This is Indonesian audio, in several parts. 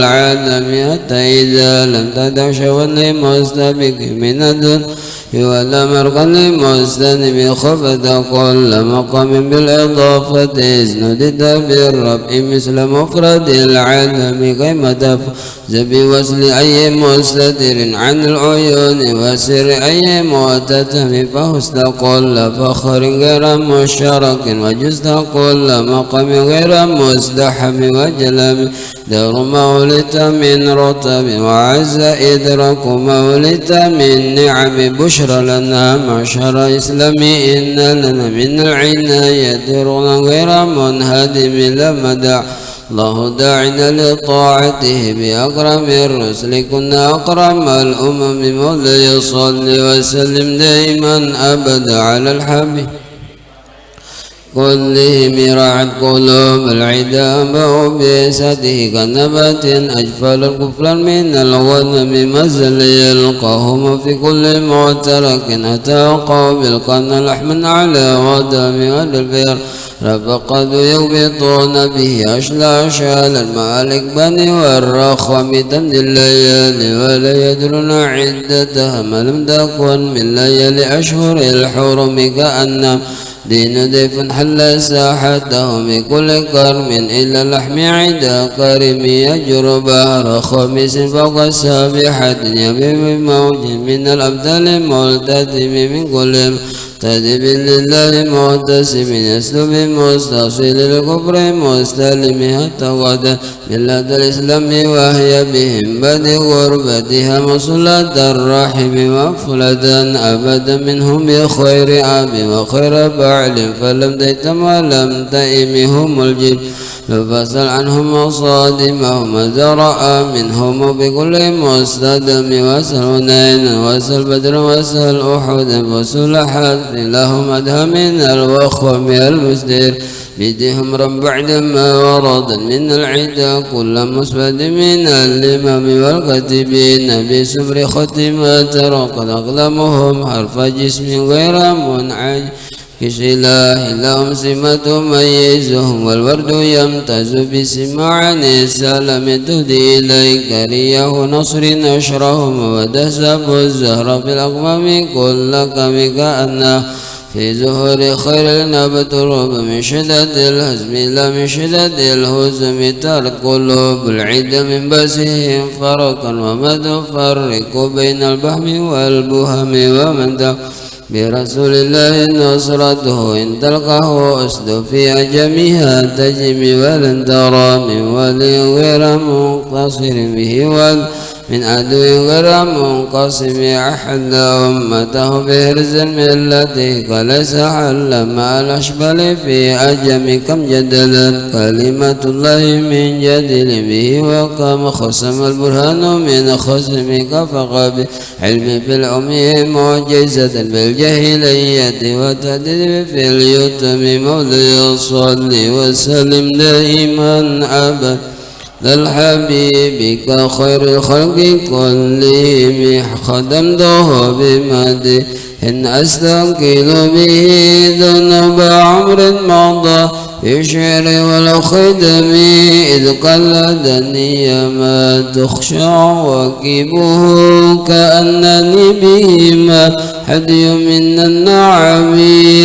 العالم حتى إذا لم تدع شوى لمستبق من الدنيا ولا مرقا لمستنب خفت كل مقام بالإضافة إذ ندد بالرب مثل مفرد العالم كما تفوز بوصل أي مستتر عن العيون وسر أي معتتم فحسن كل فخر غير مشترك وجزت كل مقام غير مزدحم وجلم دار مولت من رتب وعز إدراك مولت من نعم بشرى لنا معشر إسلامي إن لنا من العناية رغم غير منهدم لمدع الله داعنا لطاعته بأكرم الرسل كنا أكرم الأمم مولاي يصلي وسلم دائما أبدا على الحبيب كلهم رعت قلوب العدا بأبيسته كنبات أجفل الكفر من الغنم مزل يلقاهم في كل معترك أتوقع بالقن لحما على ودم الفير رفقد يوبطون به أشلاشال المالك بني والرخم تمد الليالي ولا يدرون عدتها ما لم تكن من ليالي أشهر الحرم كأن دين ضيف حل ساحته من كل كرم إلى لحم عدا كريم يجر بحر خميس فوق سابحة يبي موج من الأبدال ملتزم من كل تدب لله معتسم يسلب مستصل الكفر مستلم حتى غدا ملة الإسلام وهي بهم بدء غربتها مصلة الرحم وفلة أبدا منهم بخير أب وخير بعل فلم تيتم ولم تئمهم الجب فسل عنهم مصادمهم زرع منهم بكل مستدم وسل هنين وسل بدر وسل أحد وسل حذف لهم أدهى من الوخم المسدر بدهم رب بعدما ورد من العدا كل مسود من الإمام والكاتبين بسبر ختمات رقد أقلامهم حرف جسم غير منعج كشلاح لهم سمة ميزهم والورد يمتاز بسماع السلام تهدي إليك رياح نصر نشرهم ودسب الزهر في الأقمام كل كم كأنه في زهور خير النبت رب من شدة الهزم لا من شدة الهزم ترك قلوب العد من بسهم فرقا وما تفرق بين البهم والبهم ومن برسول الله نصرته إن تلقاه أسد في أجمها تجم ولن ترى من ولي غير منقصر به من عدو غير منقسم أحد أمته بهرز الملة فليس حل مع الأشبال في أجم كم جدلت كلمة الله من جدل به وكم خصم البرهان من خصمك فقب علم في العمي معجزة بالجاهلية وتدريب في اليتم مولاي صلي وسلم دائما أبدا للحبيب كخير الخلق كلهم خدمته بمده إن أستنقل به ذنب عمر مضى في شعر والخدم إذ قلدني ما تخشع وكبه كأنني بهما حدي من النعم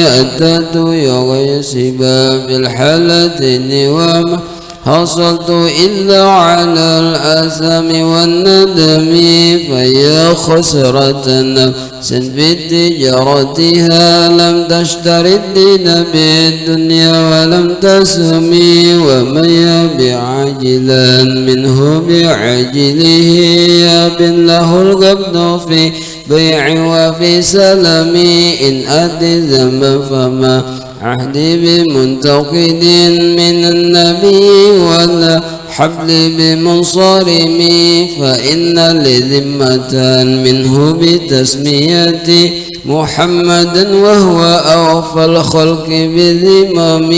أتت يغيس باب الحالتين وما حصلت إلا على الأثم والندم فيا خسرة نفس بتجارتها لم تشتر الدين بالدنيا ولم تسمي ومن يبيع عاجلا منه بعجله يبن له القبض في بيع وفي سلم إن أتي ذنب فما عهدي بمنتقد من النبي ولا حبل بمنصرم فإن لذمة منه بتسمية محمدا وهو أوفى الخلق بذمم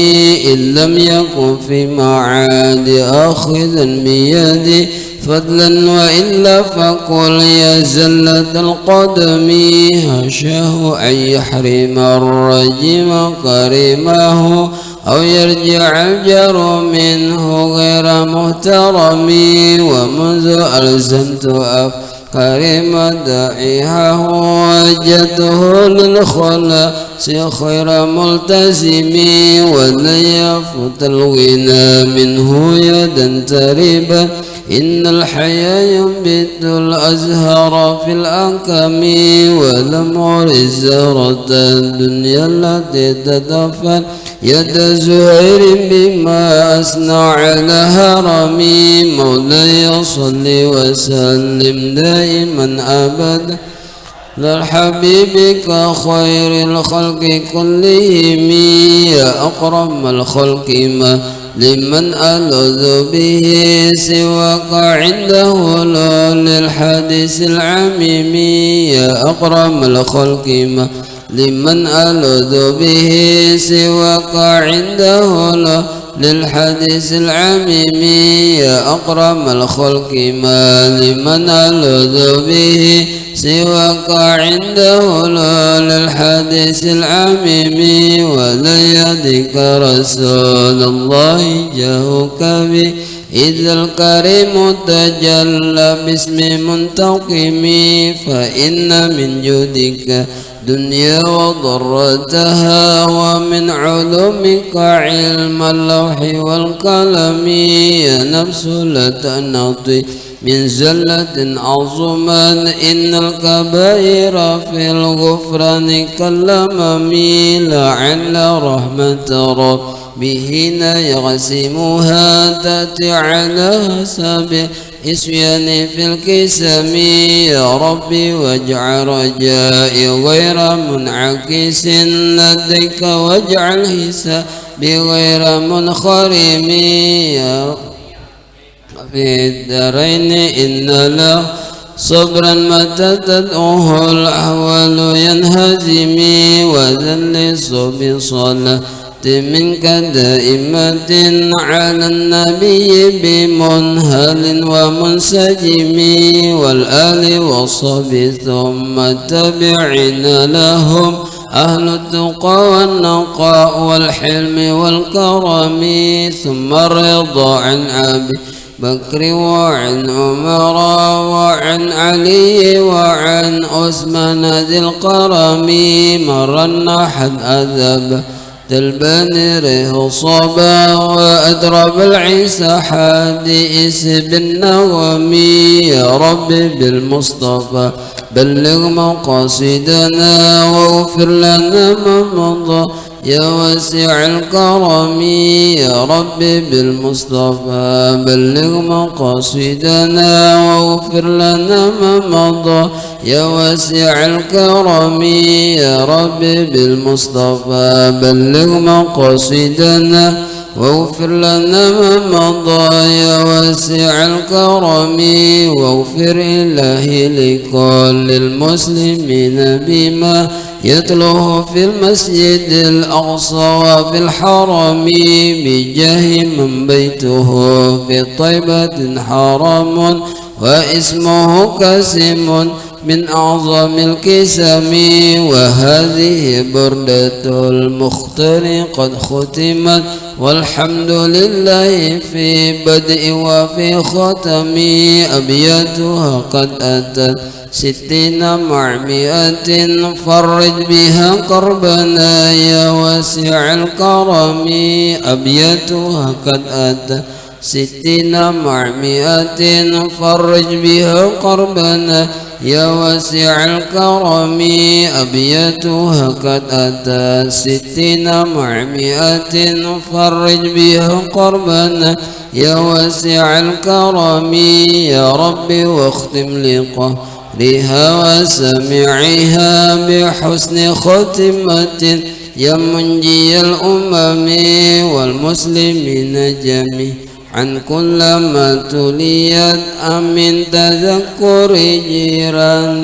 إن لم يكن في معاد آخذا بيدي فضلا وإلا فقل يا زلة القدم هشاه أن يحرم الرجم كريمه أو يرجع الجر منه غير محترم ومنذ ألزمت أفكاري مدائها وجدته للخلاص خير ملتزم ولن يفوت الغنى منه يدا تريبا إن الحياة ينبت الأزهار في الأكم ولم يرد زهرة الدنيا التي تدفن يد زهير بما أثنى على هرمي مولاي صل وسلم دائما أبدا لحبيبك خير الخلق كلهم يا أكرم الخلق ما لمن ألذ به سواك عنده للحديث العميم يا أكرم الخلق ما لمن ألذ به سواك عنده للحديث العميم يا أكرم الخلق ما لمن ألذ به سواك عنده للحديث العميم وليدك رسول الله جاهك به إذ الكريم تجلى باسم منتقم فإن من جودك دنيا وضرتها ومن علومك علم اللوح والقلم يا نفس لا تنطي من زلة عظما إن الكبائر في الغفران كالأمم لعل رحمة ربهن يغسمها تأتي على حساب إسيان في الكسم يا ربي واجعل رجائي غير منعكس لديك واجعل حسابي غير منخرم يا في الدارين إن له صبرا متى تدعوه الأحوال ينهزم وذل بصلاة منك دائمة على النبي بمنهل ومنسجم والآل والصحب ثم تبعين لهم أهل التقى والنقاء والحلم والكرم ثم الرضا عن أبي بكر وعن عمر وعن علي وعن عثمان ذي القرم مرنا حد أذب تلبان ريه صبا وأدرب العيسى حادئس بالنغم يا رب بالمصطفى بلغ مقاصدنا واغفر لنا ما مضى يا واسع الكرم يا رب بالمصطفى بلغ مقاصدنا واغفر لنا ما مضى يا واسع الكرم يا رب بالمصطفى بلغ مقاصدنا واغفر لنا ما مضى يا واسع الكرم واغفر إلهي لكل المسلمين بما يتلوه في المسجد الأقصى وفي الحرم بجاه من بيته في طيبة حرام واسمه كاسم من أعظم الكسم وهذه بردة المختار قد ختمت والحمد لله في بدء وفي ختم أبياتها قد أتت 60 مع 100 فرج بها كربنا يا واسع الكرم أبياتها قد أتت 60 مع 100 فرج بها كربنا يا واسع الكرم أبياتها قد أتى 60 مع 100 فرج بها كربنا يا واسع الكرم يا ربي واختم لقهرها وسمعها بحسن ختمة يا منجي الأمم والمسلمين جميعا عن كل ما تليت أمن تذكر جيران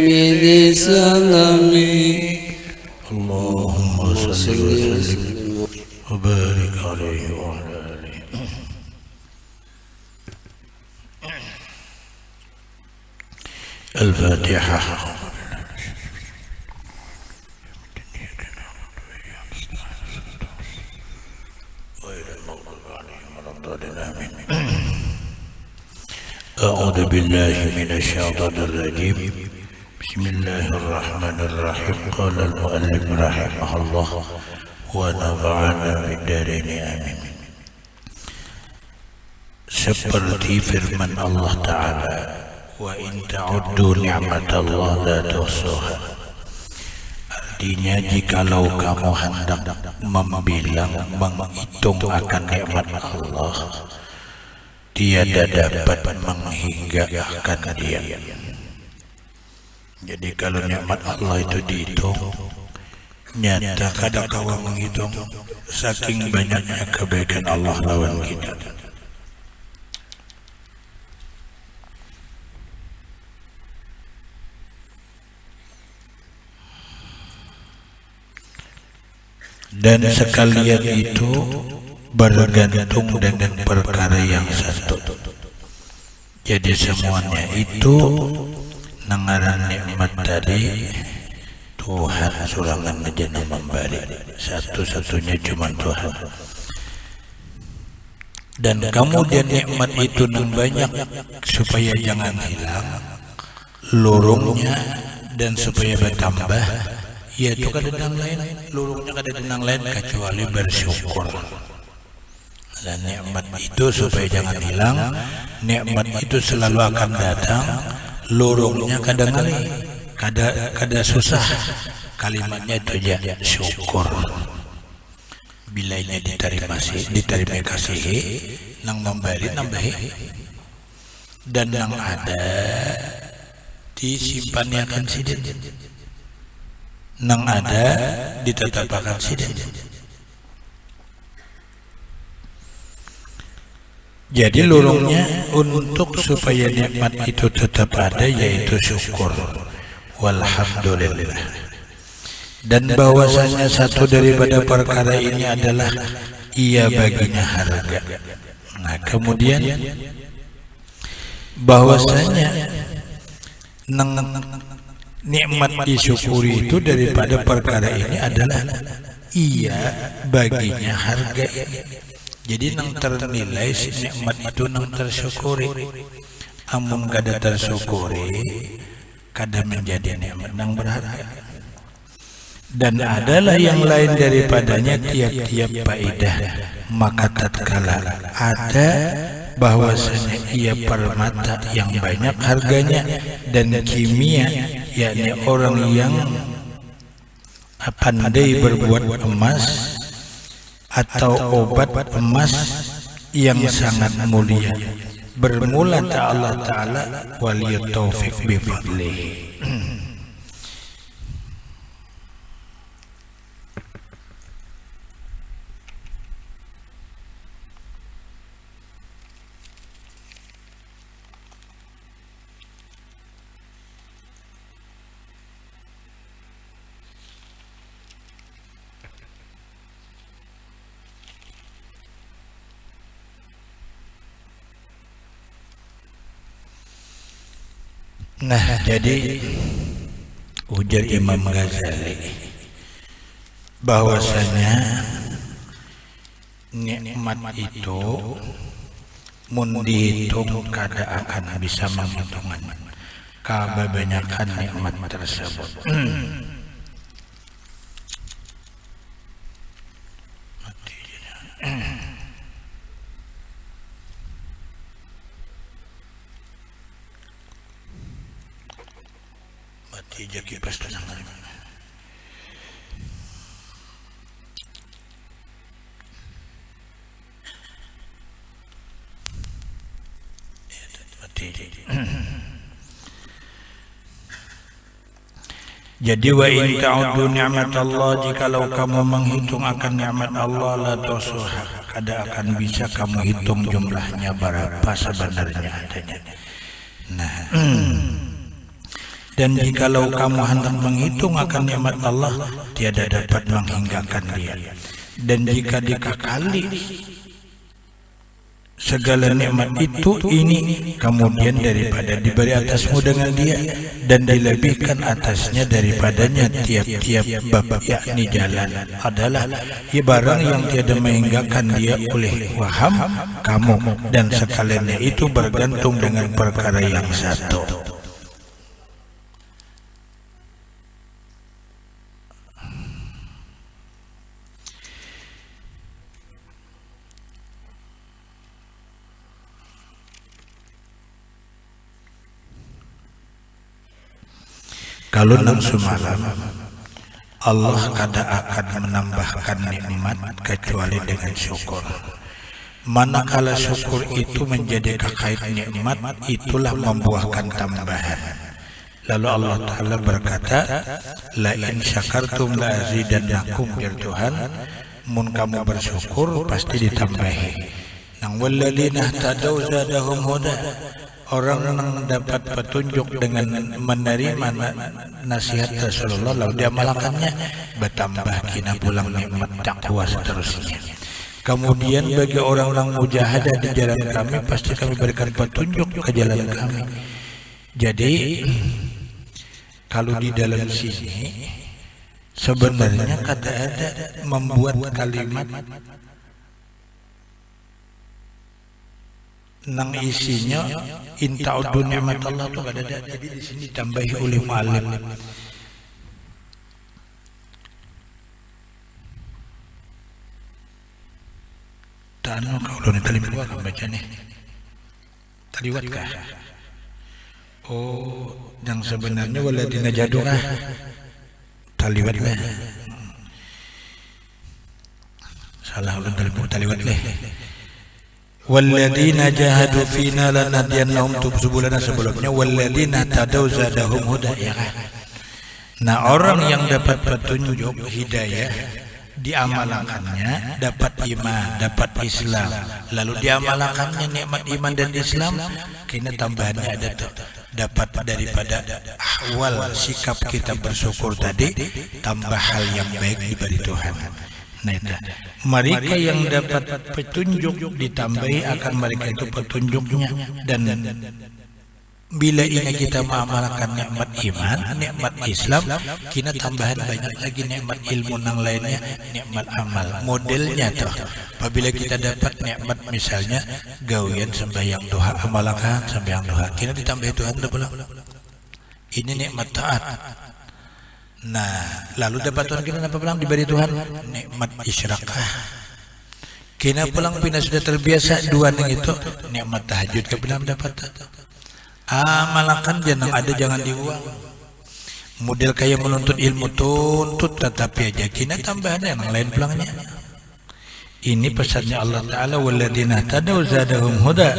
بذي سلام اللهم صل وسلم وبارك عليه وعلى آله. الفاتحة. أعوذ بالله من الشيطان الرجيم. بسم الله الرحمن الرحيم. قال المؤلف رحمه الله ونفعنا بالدارين آمين. Seperti firman Allah Ta'ala, wa in ta'uddu ni'matallah la tuhsuha. Artinya, jikalau kamu hendak membilang, menghitung akan nikmat Allah, tiada dapat menghinggakan dia. Jadi kalau nikmat Allah itu dihitung, nyata kadang kawan menghitung, saking banyaknya kebaikan Allah lawan kita. Dan sekalian itu bergantung dengan perkara yang satu. Jadi semuanya itu nangaran nikmat dari Tuhan surangan ngejana memberi. Satu-satunya cuma Tuhan. Dan kemudian nikmat itu nang banyak supaya jangan hilang lurungnya, dan supaya bertambah. Ya itu kada nang lain, lurungnya kada nang lain kecuali bersyukur. Dan nikmat itu supaya jangan hilang, nikmat itu selalu akan datang, lurungnya kada ngalih, kada susah. Kalimatnya itu ya syukur. Bilanya diterima kasih, nang memberi nambahi, dan nang ada disimpannya akan sidin, nang ada ditetapkan sidin. Jadi lurungnya untuk supaya nikmat itu tetap ada, yaitu syukur. Walhamdulillah. Dan bahwasanya satu daripada perkara ini adalah ia baginya harga. Nah, kemudian bahwasanya nikmat disyukuri itu daripada perkara ini adalah ia baginya harga. Jadi nang ternilai nikmat itu nang tersyukuri. Amun kada tersyukuri, kada menjadi nikmat nang berharga. Dan adalah yang lain daripadanya tiap-tiap faedah. Maka tatkala ada bahwasanya ia permata yang banyak harganya, dan kimia, yakni orang yang pandai berbuat emas atau obat emas yang sangat mulia, bermula Allah Ta'ala waliyut taufiq bifadlihi. Nah, jadi ujar Imam Ghazali bahwasanya nikmat itu mun dihitung kada akan bisa menghitungan kebanyakan nikmat tersebut. Jadi pas tenang. Jadi wa in ta'uddu ni'matallah, jikalau kamu menghitung akan nikmat Allah la tuhsuha, kada akan bisa kamu hitung jumlahnya berapa sebenarnya adanya. Nah, dan jikalau kamu hendak menghitung akan nikmat Allah, tiada dapat menghinggakan dia. Dan jika dikakali segala nikmat itu ini kemudian daripada diberi atasmu dengan dia dan dilebihkan atasnya daripadanya tiap-tiap bab yakni jalan adalah barang yang tiada menghinggakan dia oleh waham kamu dan sekaliannya itu bergantung dengan perkara yang satu. Kalau nang semalam Allah kada akan menambahkan nikmat kecuali dengan syukur. Manakala syukur itu menjadi kekait nikmat, itulah membuahkan tambahan. Lalu Allah Ta'ala berkata, la in syakartum la azidannakum, ya Tuhan, mun kamu bersyukur pasti ditambahi. Nang walladzina tadaw zadahum huda, orang yang dapat petunjuk dengan menerima nasihat Rasulullah lalu dia diamalkannya bertambah kina pulang nikmat takwa seterusnya. Kemudian bagi orang-orang mujahadah di jalan kami pasti kami berikan petunjuk ke jalan kami. Jadi kalau di dalam sini sebenarnya kata ada membuat kalimat nang isinya in ta'uddu ni'mat Allah tuh ada, jadi di sini ditambahi oleh mu'allim. Tano kalau ni tali buat baca nih. Taliwat kah? Oh, yang sebenarnya waladina jadukah? Taliwat lah. Salah ulun taliwat lah. Walladzina jahadu fina lanahdiyannahum subulana, sebelumnya walladzina tadaw zadahum huda, ya kan? Nah, orang yang dapat petunjuk hidayah diamalkannya dapat iman, dapat Islam, lalu diamalkannya nikmat iman dan Islam, kena tambahannya ada tuh, dapat daripada ahwal sikap kita bersyukur tadi tambah hal yang baik diberi Tuhan. Nah, itu mereka yang dapat petunjuk ditambahi akan mereka itu petunjuknya, dan bila ini kita mengamalkan nikmat iman, nikmat Islam, kita tambahan banyak lagi nikmat ilmu yang lainnya, nikmat amal. Modelnya tuh, apabila kita dapat nikmat misalnya gawian sembahyang duha, amalkan sembahyang duha, kita ditambahi Tuhan pulang. Ini nikmat taat. Nah, lalu dapat Tuhan kita apa pulang diberi Tuhan nikmat isyrakah. Kina pulang pina sudah terbiasa dua nih itu nikmat tahajud ke belum dapat. Amalkan jangan ada, jangan dibuang. Model kayak menuntut ilmu tuntut tetapi aja kina tambahan yang lain pulangnya. Ini pesannya Allah Ta'ala, walladzina tadaw zadahum huda.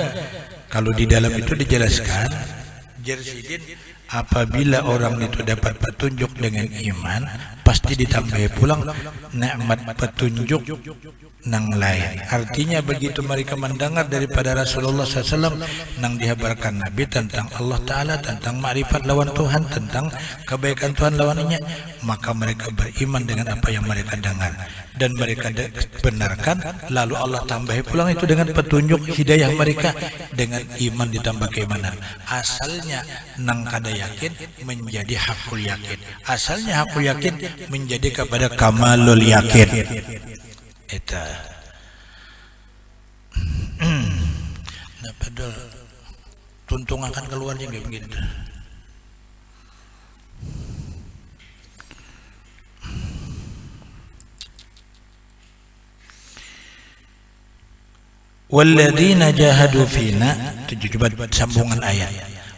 Kalau di dalam itu dijelaskan jersidin, apabila orang itu dapat petunjuk dengan iman pasti ditambahi pulang nikmat petunjuk nang lain. Artinya begitu mereka mendengar daripada Rasulullah SAW nang dihabarkan Nabi tentang Allah Ta'ala, tentang makrifat lawan Tuhan, tentang kebaikan Tuhan lawannya, maka mereka beriman dengan apa yang mereka dengar dan mereka benarkan, lalu Allah tambahi pulang itu dengan petunjuk hidayah mereka dengan iman ditambah keimanan. Asalnya nang kada yakin menjadi hakul yakin, asalnya hakul yakin menjadi kepada kamalul yakin. Eta nah padahal tuntung akan keluarnya kayak begitu. Walladzina jahadu fina, coba sambungan ayat.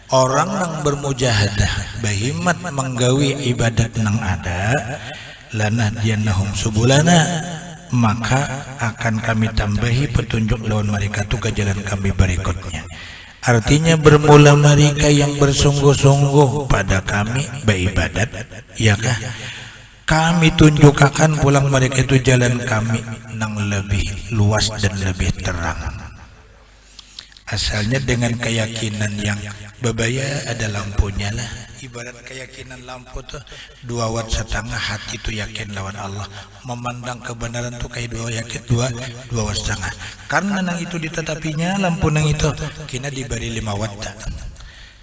Orang yang bermujahadah bahimat menggawi ibadat nang ada lanahdiyannahum subulana, maka akan kami tambahi petunjuk lawan mereka tu ke jalan kami berikutnya. Artinya bermula mereka yang bersungguh-sungguh pada kami beribadat, ya kah? Kami tunjukkan pulang mereka itu jalan kami yang lebih luas dan lebih terang. Asalnya dengan keyakinan yang Bebaya ada lampunya lah. Ibarat keyakinan lampu tuh 2,5 watt, hati tuh yakin lawan Allah. Memandang kebenaran tuh kayak 2 watt setengah. Karena nang itu ditetapinya lampu nang itu, kina diberi 5 watt.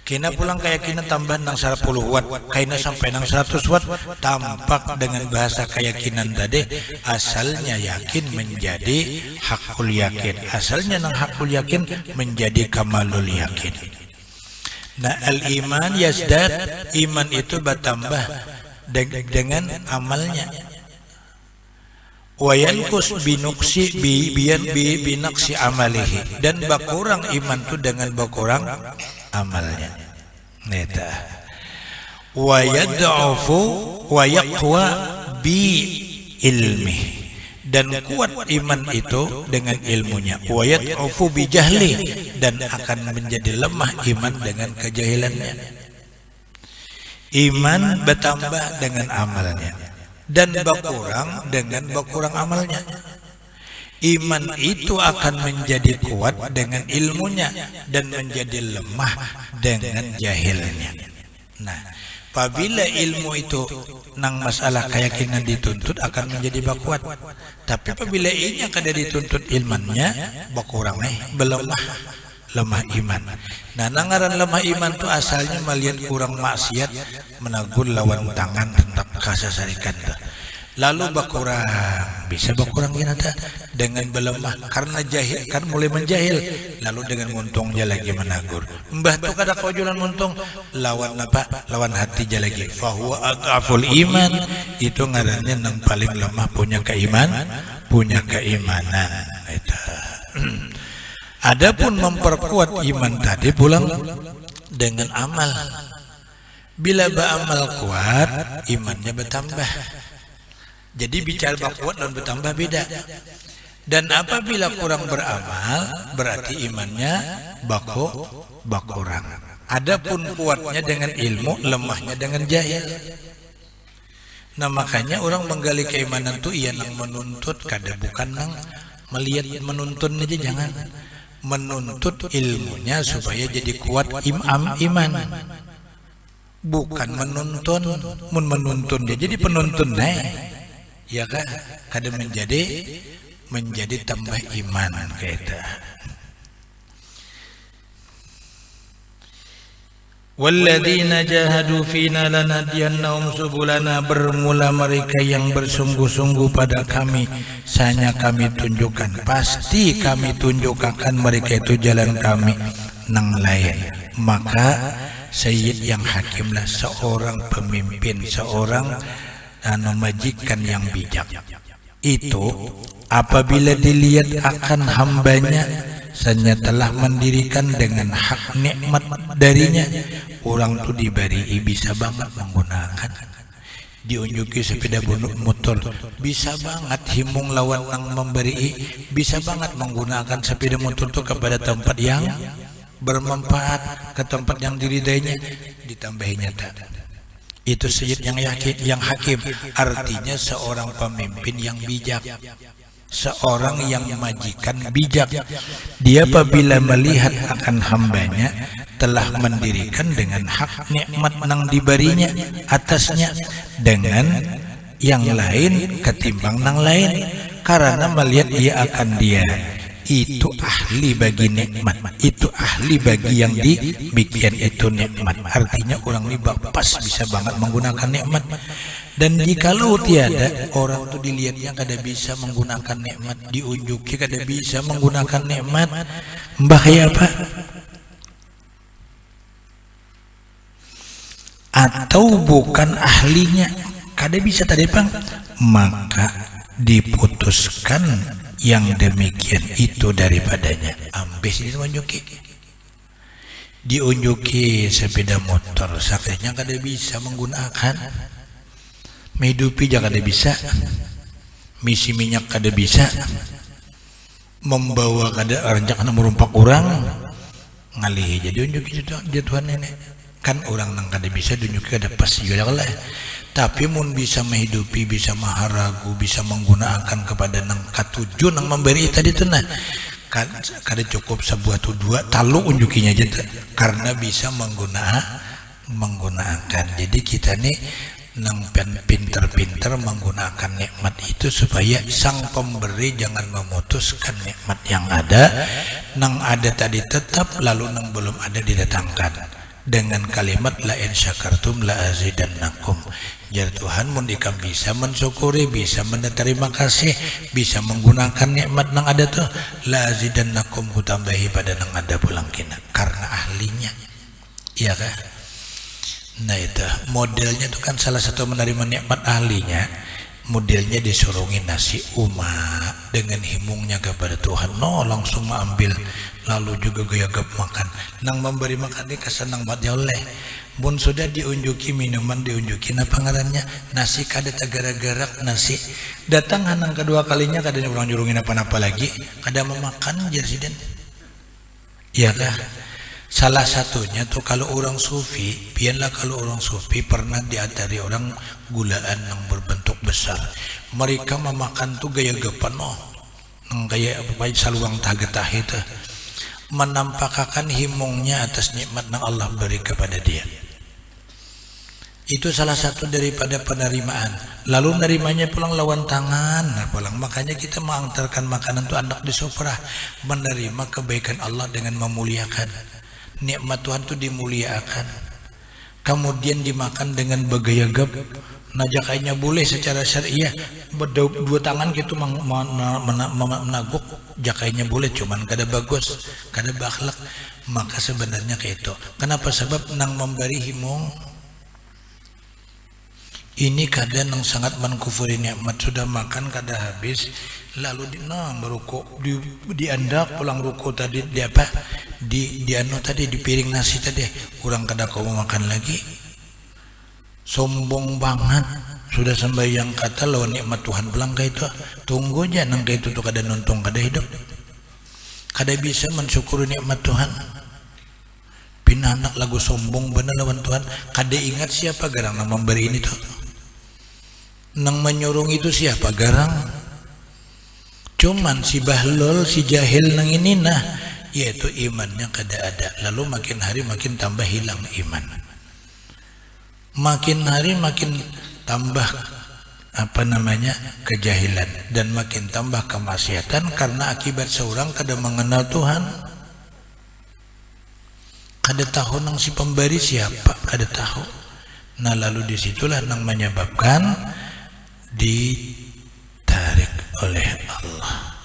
Kina pulang keyakinan tambahan nang 10 watt, kayaknya sampai nang 100 watt. Tampak dengan bahasa keyakinan tadi, asalnya yakin menjadi hakul yakin. Asalnya nang hakul yakin menjadi kamalul yakin. Nah, al-iman yazdad, iman itu bertambah dengan amalnya. Wa yanqus binuksi binaksi amalihi, dan berkurang iman itu dengan berkurang amalnya. Neta. Wa yad'afu wa yaqwa bi ilmi, dan kuat iman itu dengan ilmunya. Wa yad'afu bi jahli, dan akan menjadi lemah iman dengan kejahilannya. Iman bertambah dengan amalnya dan berkurang dengan berkurang amalnya. Iman itu akan menjadi kuat dengan ilmunya dan menjadi lemah dengan jahilnya. Nah, apabila ilmu itu nang masalah keyakinan dituntut akan menjadi bakuat. Tapi apabila inya kada dituntut ilmannya berkurang lemah iman. Nah, nangaran lemah iman tu asalnya malian kurang maksiat, menagur lawan tangan tentang kasasarikan tu. Lalu berkurang, bisa berkurang kinata dengan belemah karena jahil, kan mulai menjahil. Lalu dengan muntungnya lagi menagur. Mbah tu kada kaujulan muntung, lawan apa? Lawan hati je lagi. Fahuwa adhaful iman, itu ngarannya nang paling lemah punya keimanan. Itu. Adapun memperkuat iman tadi pulang dengan amal. Bila beramal kuat, imannya bertambah. Jadi bicara kuat dan bertambah beda. Dan apabila kurang beramal, berarti imannya berkurang. Adapun kuatnya dengan ilmu, lemahnya dengan jahil. Nah, makanya orang menggali keimanan itu ia nang menuntut, kada bukan nang melihat menuntun aja, jangan. Menuntut ilmunya supaya jadi kuat iman. Bukan menuntun, menuntun dia jadi penuntun ya kan, kada menjadi tambah iman kita. Walladzina jahadu fina lanahdiyannahum subulana, bermula mereka yang bersungguh-sungguh pada kami, sanya kami tunjukkan, pasti kami tunjukkan mereka itu jalan kami nang lain. Maka Sayyid yang hakimlah seorang pemimpin, seorang majikan yang bijak. Itu apabila dilihat akan hambanya, sanya telah mendirikan dengan hak nikmat darinya, orang tu diberi bisa banget menggunakan. Diunjuki sepeda motor, bisa banget himung lawan yang memberi, bisa banget menggunakan sepeda motor itu kepada tempat yang bermanfaat, ke tempat yang diridainya, ditambahinya tak. Itu Sayyid yang hakim, artinya seorang pemimpin yang bijak, seorang yang majikan bijak. Dia apabila melihat akan hambanya telah mendirikan dengan hak nikmat nang diberinya atasnya dengan yang lain ketimbang nang lain, karena melihat ia akan dia itu ahli bagi nikmat, itu ahli bagi yang dibikin itu nikmat. Artinya orang ini pas bisa banget menggunakan nikmat. Dan jikalau tiada, orang itu dilihatnya kada bisa menggunakan nikmat, diunjuki kada bisa menggunakan nikmat, bahaya apa? Atau bukan ahlinya, kada bisa tadi bang, maka diputuskan yang demikian itu daripadanya. Ambis diunjuki sepeda motor, sakitnya kada bisa menggunakan, menghidupi jangan kada bisa, misi minyak kada bisa, membawa kada renjak merumpak orang ngalih, jadi unjuki jatuhan nenek kan orang nang kada bisa dunjuki kada pas juga lah. Tapi mun bisa menghidupi, bisa maharagu, bisa menggunakan kepada nang katuju nang memberi tadi tu nah, kada cukup sebuah atau dua talu unjukinya aja karena bisa menggunakan. Jadi kita nih nang pinter-pinter menggunakan nikmat itu supaya sang pemberi jangan memutuskan nikmat yang ada, nang ada tadi tetap lalu nang belum ada didatangkan dengan kalimat la in syakartum la azidannakum. Jar Tuhan mun ikam bisa mensyukuri, bisa menerima kasih, bisa menggunakan nikmat nang ada tuh, la azidannakum, ku tambahi pada nang ada pulang kina karena ahlinya. Iya kan? Nah itu modelnya itu kan salah satu menerima nikmat ahlinya, modelnya disurungin nasi umat dengan himungnya kepada Tuhan, no langsung mengambil lalu juga gaya-gap makan. Nang memberi makan ini kesenang banget ya oleh. Bun sudah diunjuki minuman, diunjuki apa ngarannya nasi kada tegara-garak nasi. Datang nang kedua kalinya kadanya orang jurungin apa-apa lagi, kada memakan jersiden. Iya kah? Salah satunya tuh kalau orang sufi, biarlah kalau orang sufi pernah diajari orang gulaan yang berbentuk besar. Mereka memakan tuh gaya gepano, kayak apa saluang tagetah itu, menampakkan himungnya atas nikmat yang Allah beri kepada dia. Itu salah satu daripada penerimaan. Lalu nerimanya pulang lawan tangan, pulang. Makanya kita mengantarkan makanan tuh anak di sofrah, menerima kebaikan Allah dengan memuliakan. Nikmat Tuhan itu dimuliakan, kemudian dimakan dengan bergaya-gap. Nah jakainya boleh secara syariah, dua tangan gitu menaguk jakainya boleh, cuman kada bagus, kada bakhlak. Maka sebenarnya kayak itu. Kenapa? Sebab nang memberi himung ini kadang nang sangat menkufuri nikmat, sudah makan kada habis, lalu merukuk di andak pulang ruku tadi di apa di anu tadi di piring nasi tadi kurang kada kau makan lagi, sombong banget. Sudah sembahyang kata lawan nikmat Tuhan pulang ke itu, tunggu aja nang ke itu tuh kada nuntung, kada hidup, kada bisa mensyukuri nikmat Tuhan. Pinanak lagu sombong bener lawan Tuhan, kada ingat siapa garang nang memberi ini tuh, nang menyurung itu siapa garang, cuman si bahlol si jahil nang ini nah, yaitu imannya kada ada. Lalu makin hari makin tambah hilang iman, makin hari makin tambah apa namanya kejahilan, dan makin tambah kemaksiatan karena akibat seorang kada mengenal Tuhan, kada tahu nang si pemberi siapa, kada tahu. Nah lalu disitulah nang menyebabkan ditarik oleh Allah.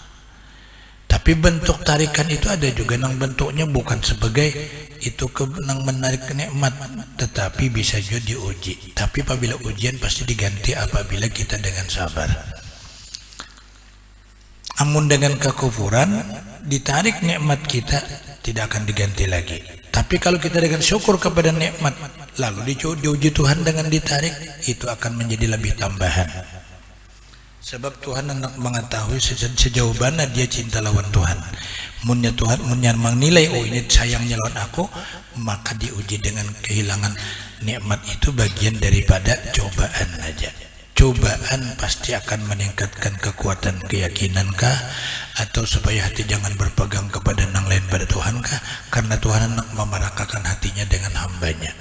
Tapi bentuk tarikan itu ada juga nang bentuknya bukan sebagai itu nang menarik nikmat, tetapi bisa juga diuji. Tapi apabila ujian pasti diganti apabila kita dengan sabar. Amun dengan kekufuran ditarik nikmat kita tidak akan diganti lagi. Tapi kalau kita dengan syukur kepada nikmat lalu diuji Tuhan dengan ditarik, itu akan menjadi lebih tambahan. Sebab Tuhan hendak mengetahui sejauh mana dia cinta lawan Tuhan. Munnya Tuhan menilai oh ini sayangnya lawan aku, maka diuji dengan kehilangan nikmat. Itu bagian daripada cobaan aja. Cobaan pasti akan meningkatkan kekuatan keyakinan kah, atau supaya hati jangan berpegang kepada yang lain pada Tuhan kah, karena Tuhan hendak memerakakan hatinya dengan hambanya.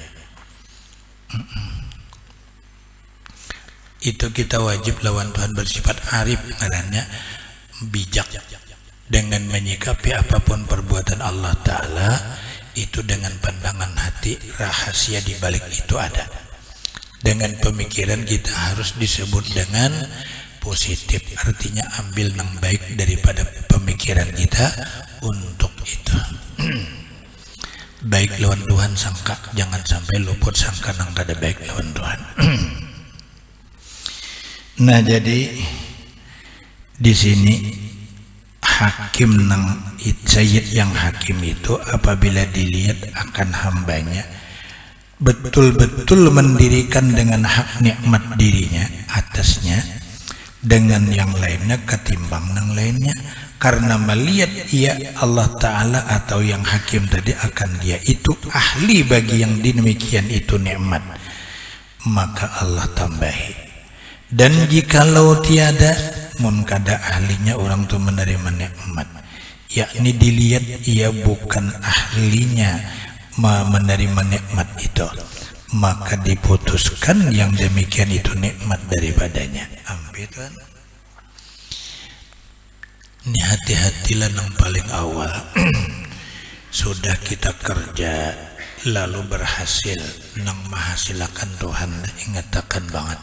Itu kita wajib lawan Tuhan bersifat arif, karena bijak dengan menyikapi apapun perbuatan Allah Ta'ala itu dengan pandangan hati, rahasia di balik itu ada. Dengan pemikiran kita harus disebut dengan positif, artinya ambil yang baik daripada pemikiran kita untuk itu. Baik lawan Tuhan sangka, jangan sampai luput sangka nang kada baik lawan Tuhan. Nah jadi di sini hakim nang sayyid yang hakim itu apabila dilihat akan hambanya betul-betul mendirikan dengan hak nikmat dirinya atasnya dengan yang lainnya ketimbang yang lainnya, karena melihat ia Allah Ta'ala atau yang hakim tadi akan dia itu ahli bagi yang demikian itu nikmat, maka Allah tambahi. Dan jikalau tiada mun kada ahlinya orang tu menerima nikmat, yakni dilihat ia bukan ahlinya menerima nikmat itu, maka diputuskan yang demikian itu nikmat daripadanya. Ampun Tuhan. Ini hati-hatilah yang paling awal. Sudah kita kerja lalu berhasil, nang menghasilkan Tuhan ingatakan banget.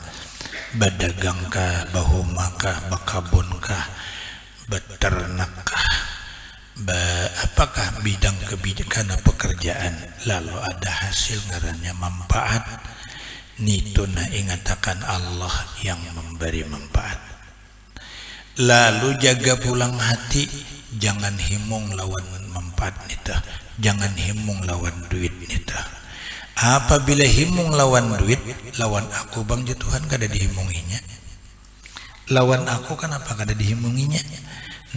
Badagangkah, bahumakah, bakabunkah, beternakkah, apakah bidang kebijakan pekerjaan, lalu ada hasil ngarannya manfaat, nituna ingatakan Allah yang memberi manfaat. Lalu jaga pulang hati, jangan himung lawan manfaat nita, jangan himung lawan duit nita. Apabila himung lawan duit, lawan aku bang Tuhan kada dihimunginya. Lawan aku kan apa kada dihimunginya.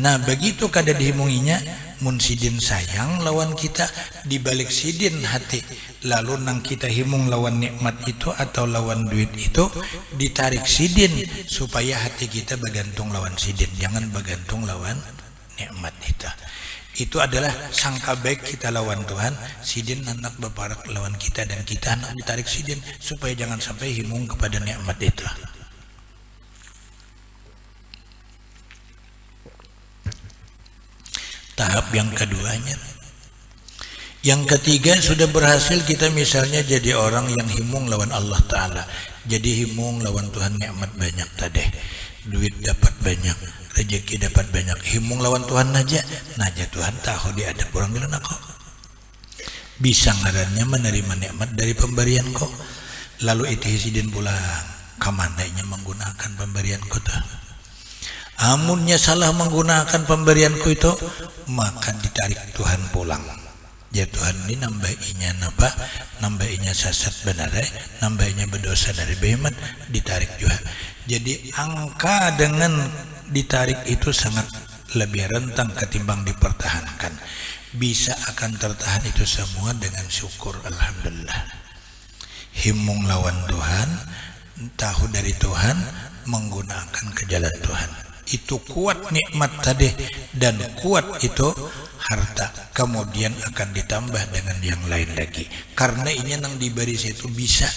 Nah begitu kada dihimunginya, mun sidin sayang lawan kita, dibalik sidin hati, lalu nang kita himung lawan nikmat itu atau lawan duit itu, ditarik sidin supaya hati kita bergantung lawan sidin, jangan bergantung lawan nikmat itu. Itu adalah sangka baik kita lawan Tuhan, sidin hendak berparak lawan kita dan kita hendak ditarik sidin supaya jangan sampai himung kepada nikmat itu. Tahap yang keduanya. Yang ketiga, sudah berhasil kita misalnya jadi orang yang himung lawan Allah Ta'ala, jadi himung lawan Tuhan, nikmat banyak tadi, duit dapat banyak, rezeki dapat banyak, himung lawan Tuhan aja, naja Tuhan tahu dia ada kurang bilang kok bisa ngarannya menerima nikmat dari pemberian kok, lalu itu sidin pulang kamandainya menggunakan pemberian kau tuh. Amunnya salah menggunakan pemberianku itu, maka ditarik Tuhan pulang. Ya Tuhan ini nambahinya apa? Nambahinya sasat benar, nambahinya berdosa dari behemat, ditarik juga. Jadi angka dengan ditarik itu sangat lebih rentang ketimbang dipertahankan. Bisa akan tertahan itu semua dengan syukur, alhamdulillah. Himung lawan Tuhan, tahu dari Tuhan, menggunakan ke jalan Tuhan. Itu kuat nikmat tadi, dan kuat itu harta, kemudian akan ditambah dengan yang lain lagi. Karena ini yang diberi itu bisa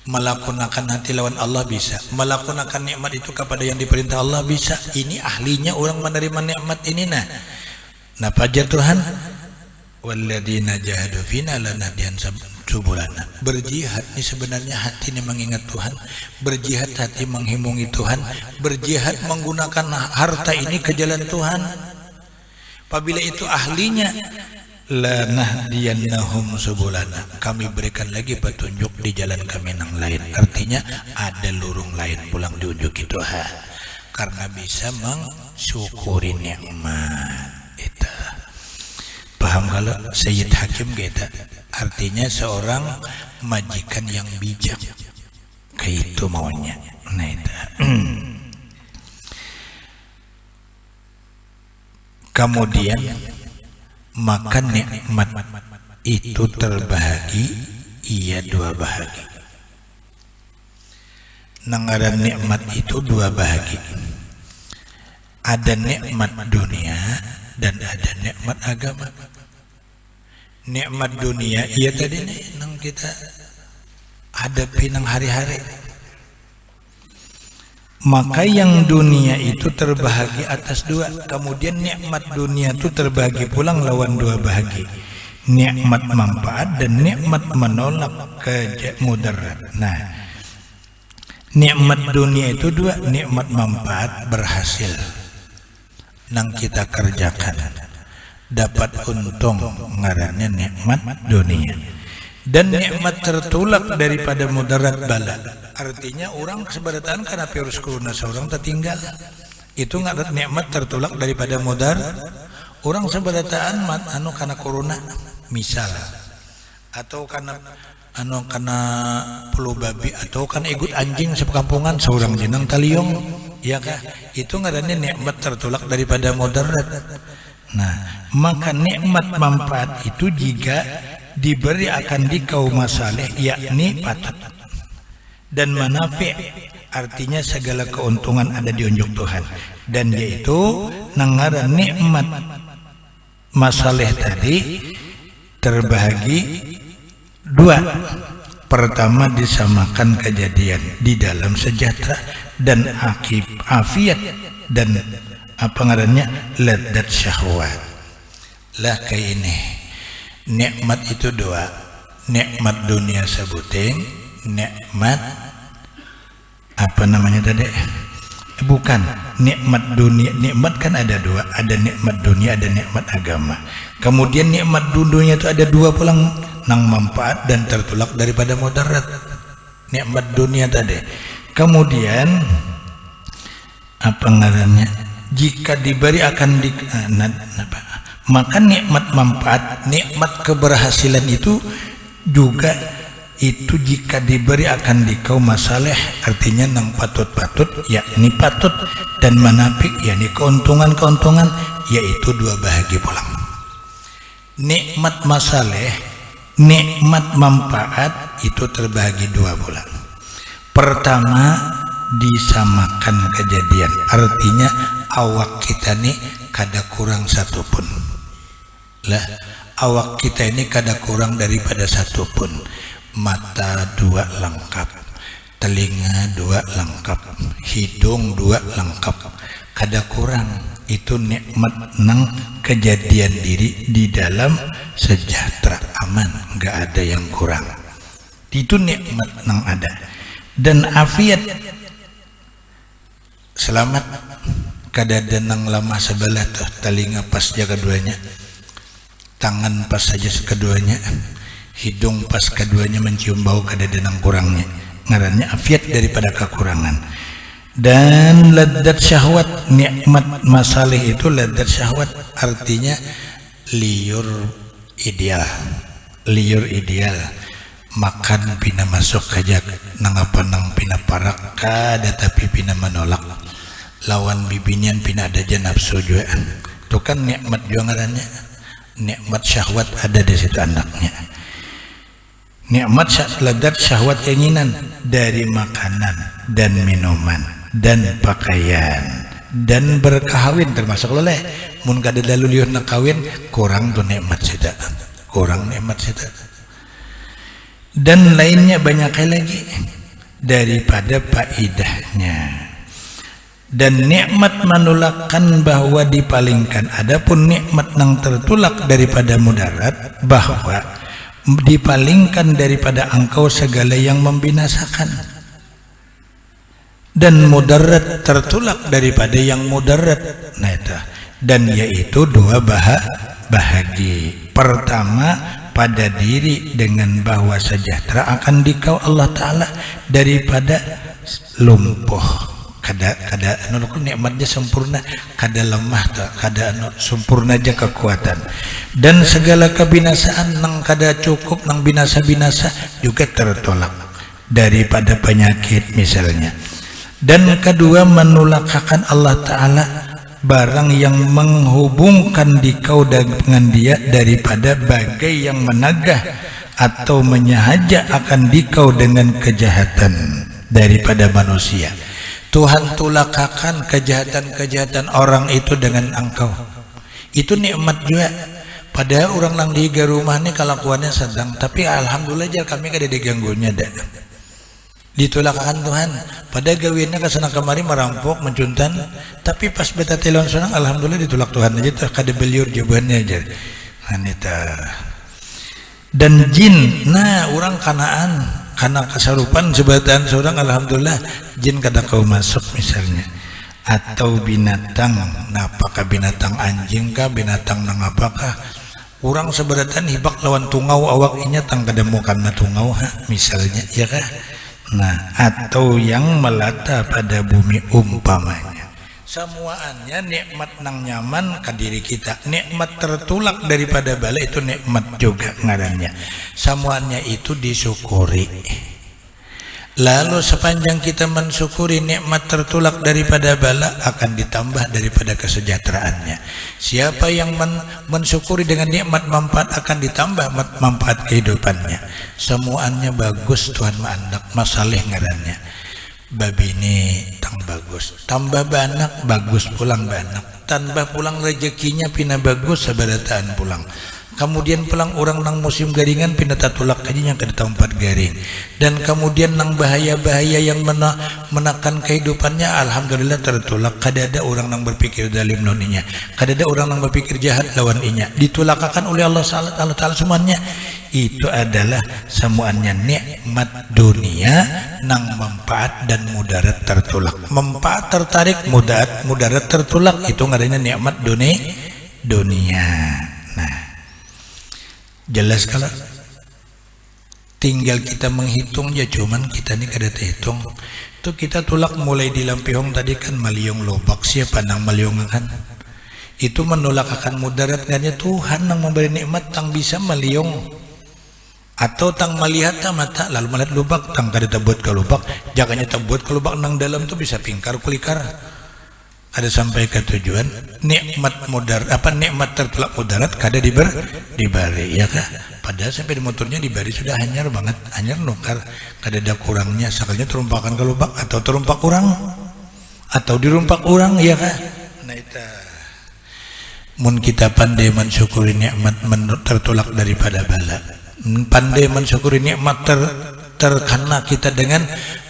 melakukan hati lawan Allah, bisa melakukan nikmat itu kepada yang diperintah Allah, bisa. Ini ahlinya orang menerima nikmat ini. Nah pajar Tuhan, walladzina jahadu fina lanahdiyan subulana. Berjihad ini sebenarnya hati ini mengingat Tuhan, berjihad hati menghimungi Tuhan, berjihad menggunakan harta ini ke jalan Tuhan. Apabila itu ahlinya, lanahdiyannahum subulana, kami berikan lagi petunjuk di jalan kami yang lain. Artinya ada lurung lain pulang diunjuki Tuhan, karena bisa mensyukuri nikmat itu. Paham kalau Sayyid Hakim kita? Artinya seorang majikan yang bijak, kayak itu maunya. Nah itu. Kemudian makan nikmat itu terbahagi, ia dua bahagi. Nangaran nikmat itu dua bahagi. Ada nikmat dunia dan ada nikmat agama. Nikmat dunia ia tadi nih nang kita hadapi nang hari-hari. Maka yang dunia itu terbahagi atas dua. Kemudian nikmat dunia itu terbahagi pulang lawan dua bahagi. Nikmat manfaat dan nikmat menolak kemudarat. Nah, nikmat dunia itu dua. Nikmat manfaat berhasil nang kita kerjakan, dapat untung, ngarannya nikmat dunia. Dan nikmat tertolak daripada mudarat bala. Artinya orang seberataan karena virus corona seorang tertinggal, itu nggak nikmat tertolak daripada mudar. Orang seberataan anu karena corona misal, atau karena flu babi, atau karena ikut anjing sekampungan seorang jenang taliong, ya kah? Itu ngarannya nikmat tertolak daripada mudarat. Nah, maka nikmat manfaat itu jika diberi akan di kaum masalih, yakni patut dan manafi, artinya segala keuntungan ada di unjuk Tuhan, dan yaitu nangaran nikmat masalih tadi terbagi dua. Pertama, disamakan kejadian di dalam sejahtera dan afiat dan apa ngarannya ladzat syahwat. Lah kayak ini nikmat itu dua, nikmat dunia sebuting, nikmat apa namanya tadi, bukan nikmat dunia. Nikmat kan ada dua, ada nikmat dunia, ada nikmat agama. Kemudian nikmat dunia itu ada dua pulang, nang manfaat dan tertolak daripada mudarat. Nikmat dunia tadi. Kemudian apa ngarannya, jika diberi akan maka nikmat manfaat, nikmat keberhasilan itu juga itu jika diberi akan dikau masalah, artinya nang patut-patut, yakni patut, dan manapik, yakni keuntungan-keuntungan, yaitu dua bahagi pulang. Nikmat masalah, nikmat manfaat itu terbagi dua bulan. Pertama, disamakan kejadian, artinya awak kita nih kada kurang satu pun. Lah, awak kita ini kada kurang daripada satu pun. Mata dua lengkap, telinga dua lengkap, hidung dua lengkap, kada kurang. Itu nikmat nang kejadian diri di dalam sejahtera, aman, nggak ada yang kurang. Itu nikmat nang ada. Dan afiat, selamat, kada ada nang lama sebelah tuh, telinga pas jaga keduanya, tangan pas saja keduanya, hidung pas keduanya mencium bau, kada ada nang kurangnya. Ngarannya afiat daripada kekurangan. Dan ladzat syahwat, nikmat masalih itu ladzat syahwat, artinya liur ideal, liur ideal. Makan pina masuk kajak, nang apa nang pina parak kada, tapi pina menolak. Lawan bibinian pina ada nafsu juga. Itu kan nikmat juga ngarannya. Nikmat syahwat ada di situ anaknya. Nikmat ladzat syahwat keinginan dari makanan dan minuman dan pakaian dan berkahwin termasuk leleh. Mun kada lalu liur nak kawin, kurang tuh nikmat kita, kurang nikmat kita. Dan lainnya banyak lagi daripada faidahnya. Dan nikmat menolakkan bahwa dipalingkan. Adapun nikmat nang tertolak daripada mudarat, bahwa dipalingkan daripada engkau segala yang membinasakan. Dan mudarat tertolak daripada yang mudarat. Nah itu. Dan yaitu dua bahagi. Pertama, pada diri dengan bahwa sejahtera akan dikau Allah Ta'ala daripada lumpuh. Kada nikmatnya sempurna, kada lemah, kada sempurna aja kekuatan. Dan segala kebinasaan nang kada cukup, nang binasa-binasa juga tertolak daripada penyakit misalnya. Dan kedua, menolakakan Allah Ta'ala barang yang menghubungkan dikau dengan dia daripada bagai yang menagah atau menyahaja akan dikau dengan kejahatan daripada manusia. Tuhan tulakakan kejahatan-kejahatan orang itu dengan engkau. Itu nikmat juga. Padahal orang lang di rumah ini kelakuannya sedang, tapi alhamdulillah aja kami kada diganggunya dah. Ditolakakan Tuhan. Pada gawinnya kesana kemari merampok, mencuntan, tapi pas beta telon senang, alhamdulillah ditolak Tuhan aja, kada beliur jawabannya aja. Anita. Dan jin, nah orang kanaan, karena kesarupan sebatan seorang, alhamdulillah jin kada kau masuk misalnya. Atau binatang, nah apakah binatang anjing kah, binatang nang apakah? Orang seberatan hibak lawan tungau awak inya tang kada mau karena tungau misalnya, ya kah? Nah, atau yang melata pada bumi umpamanya. Semuanya nikmat nang nyaman ke diri kita. Nikmat tertolak daripada bala itu nikmat juga ngarannya. Semuanya itu disyukuri. Lalu sepanjang kita mensyukuri nikmat tertolak daripada bala, akan ditambah daripada kesejahteraannya. Siapa yang mensyukuri dengan nikmat manfaat, akan ditambah manfaat kehidupannya. Semuanya bagus Tuhan mandak, masalah ngarannya. babini tang bagus, tambah banak bagus pulang banak, tambah pulang rezekinya pina bagus sabarataan pulang. Kemudian pulang orang nang musim garingan pindah tatulak aja yang ke tempat garing, dan kemudian nang bahaya-bahaya yang menekan kehidupannya alhamdulillah tertulak. Kadada orang nang berpikir dalim noninya, kadada orang nang berpikir jahat lawan inya, ditulakakan oleh Allah Taala semuanya. Itu adalah semuanya nikmat dunia nang manfaat dan mudarat tertulak. Manfaat tertarik, mudarat tertulak, itu ngaranya nikmat dunia. Nah, jelas kalau tinggal kita menghitung ya, cuman kita nih kada terhitung. Tuh kita tulak mulai di Lampihong tadi kan maliong lobak, siapa nang maliong kan? Itu menolak akan mudarat karena Tuhan nang memberi nikmat tang bisa maliong. Atau tang melihat mata lalu melihat lubak tang kada terbuat ke lubak, jangannya terbuat ke lubak nang dalam tuh bisa pingkar kulikar. Ada sampai ke tujuan nikmat nikmat tertulak mudarat kada dibari ya kah? Padahal sampai di motornya dibari sudah hanyar banget, hanyar nukar, kada ada kurangnya, sakalnya terumpakan ke lubak atau terumpak kurang atau dirumpak kurang ya kah? Nah itu mun kita pandai mensyukuri nikmat tertulak daripada bala, pandai mensyukuri nikmat terkena kita dengan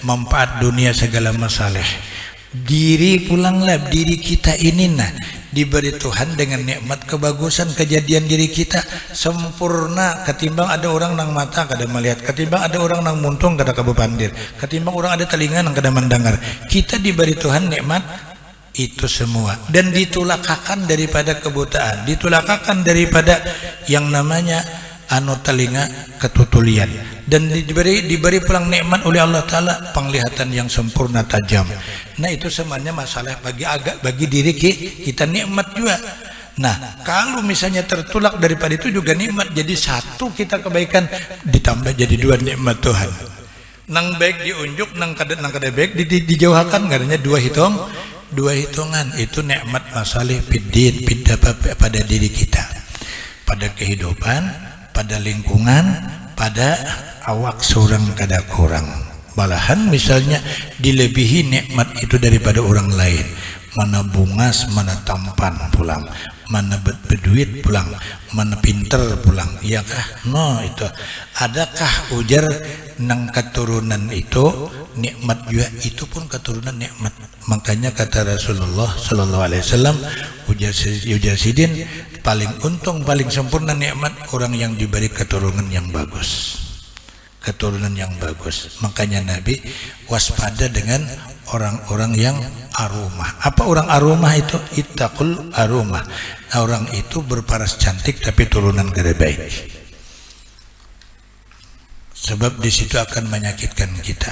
manfaat dunia segala masalah. Diri pulanglah diri kita ini diberi Tuhan dengan nikmat kebagusan, kejadian diri kita sempurna ketimbang ada orang nang mata kada melihat, ketimbang ada orang nang muntung kada kabu pandir, ketimbang orang ada telinga nang kada mendengar. Kita diberi Tuhan nikmat itu semua dan ditulakakan daripada kebutaan, ditulakakan daripada yang namanya telinga ketutulian, dan diberi pulang nikmat oleh Allah Ta'ala penglihatan yang sempurna tajam. Nah itu semuanya masalah bagi diri kita nikmat juga. Nah kalau misalnya tertulak daripada itu juga nikmat, jadi satu kita kebaikan ditambah jadi dua nikmat Tuhan. Nang baik diunjuk, nang kada baik dijauhkan, karena dua hitungan. Itu nikmat masalah fiddin pada diri kita, pada kehidupan, pada lingkungan, pada awak seorang kada kurang. Malahan misalnya dilebihi nikmat itu daripada orang lain, mana bungas, mana tampan pulang, mana berduit pulang, mana pinter pulang, iya kah? No itu. Adakah ujar nang keturunan itu nikmat juga? Itu pun keturunan nikmat. Makanya kata Rasulullah Sallallahu Alaihi Wasallam, ujar sidin, paling untung paling sempurna nikmat orang yang diberi keturunan yang bagus, keturunan yang bagus. Makanya Nabi waspada dengan orang-orang yang arumah. Apa orang arumah itu? Ittaqul arumah. Orang itu berparas cantik tapi turunan kada baik. Sebab di situ akan menyakitkan kita.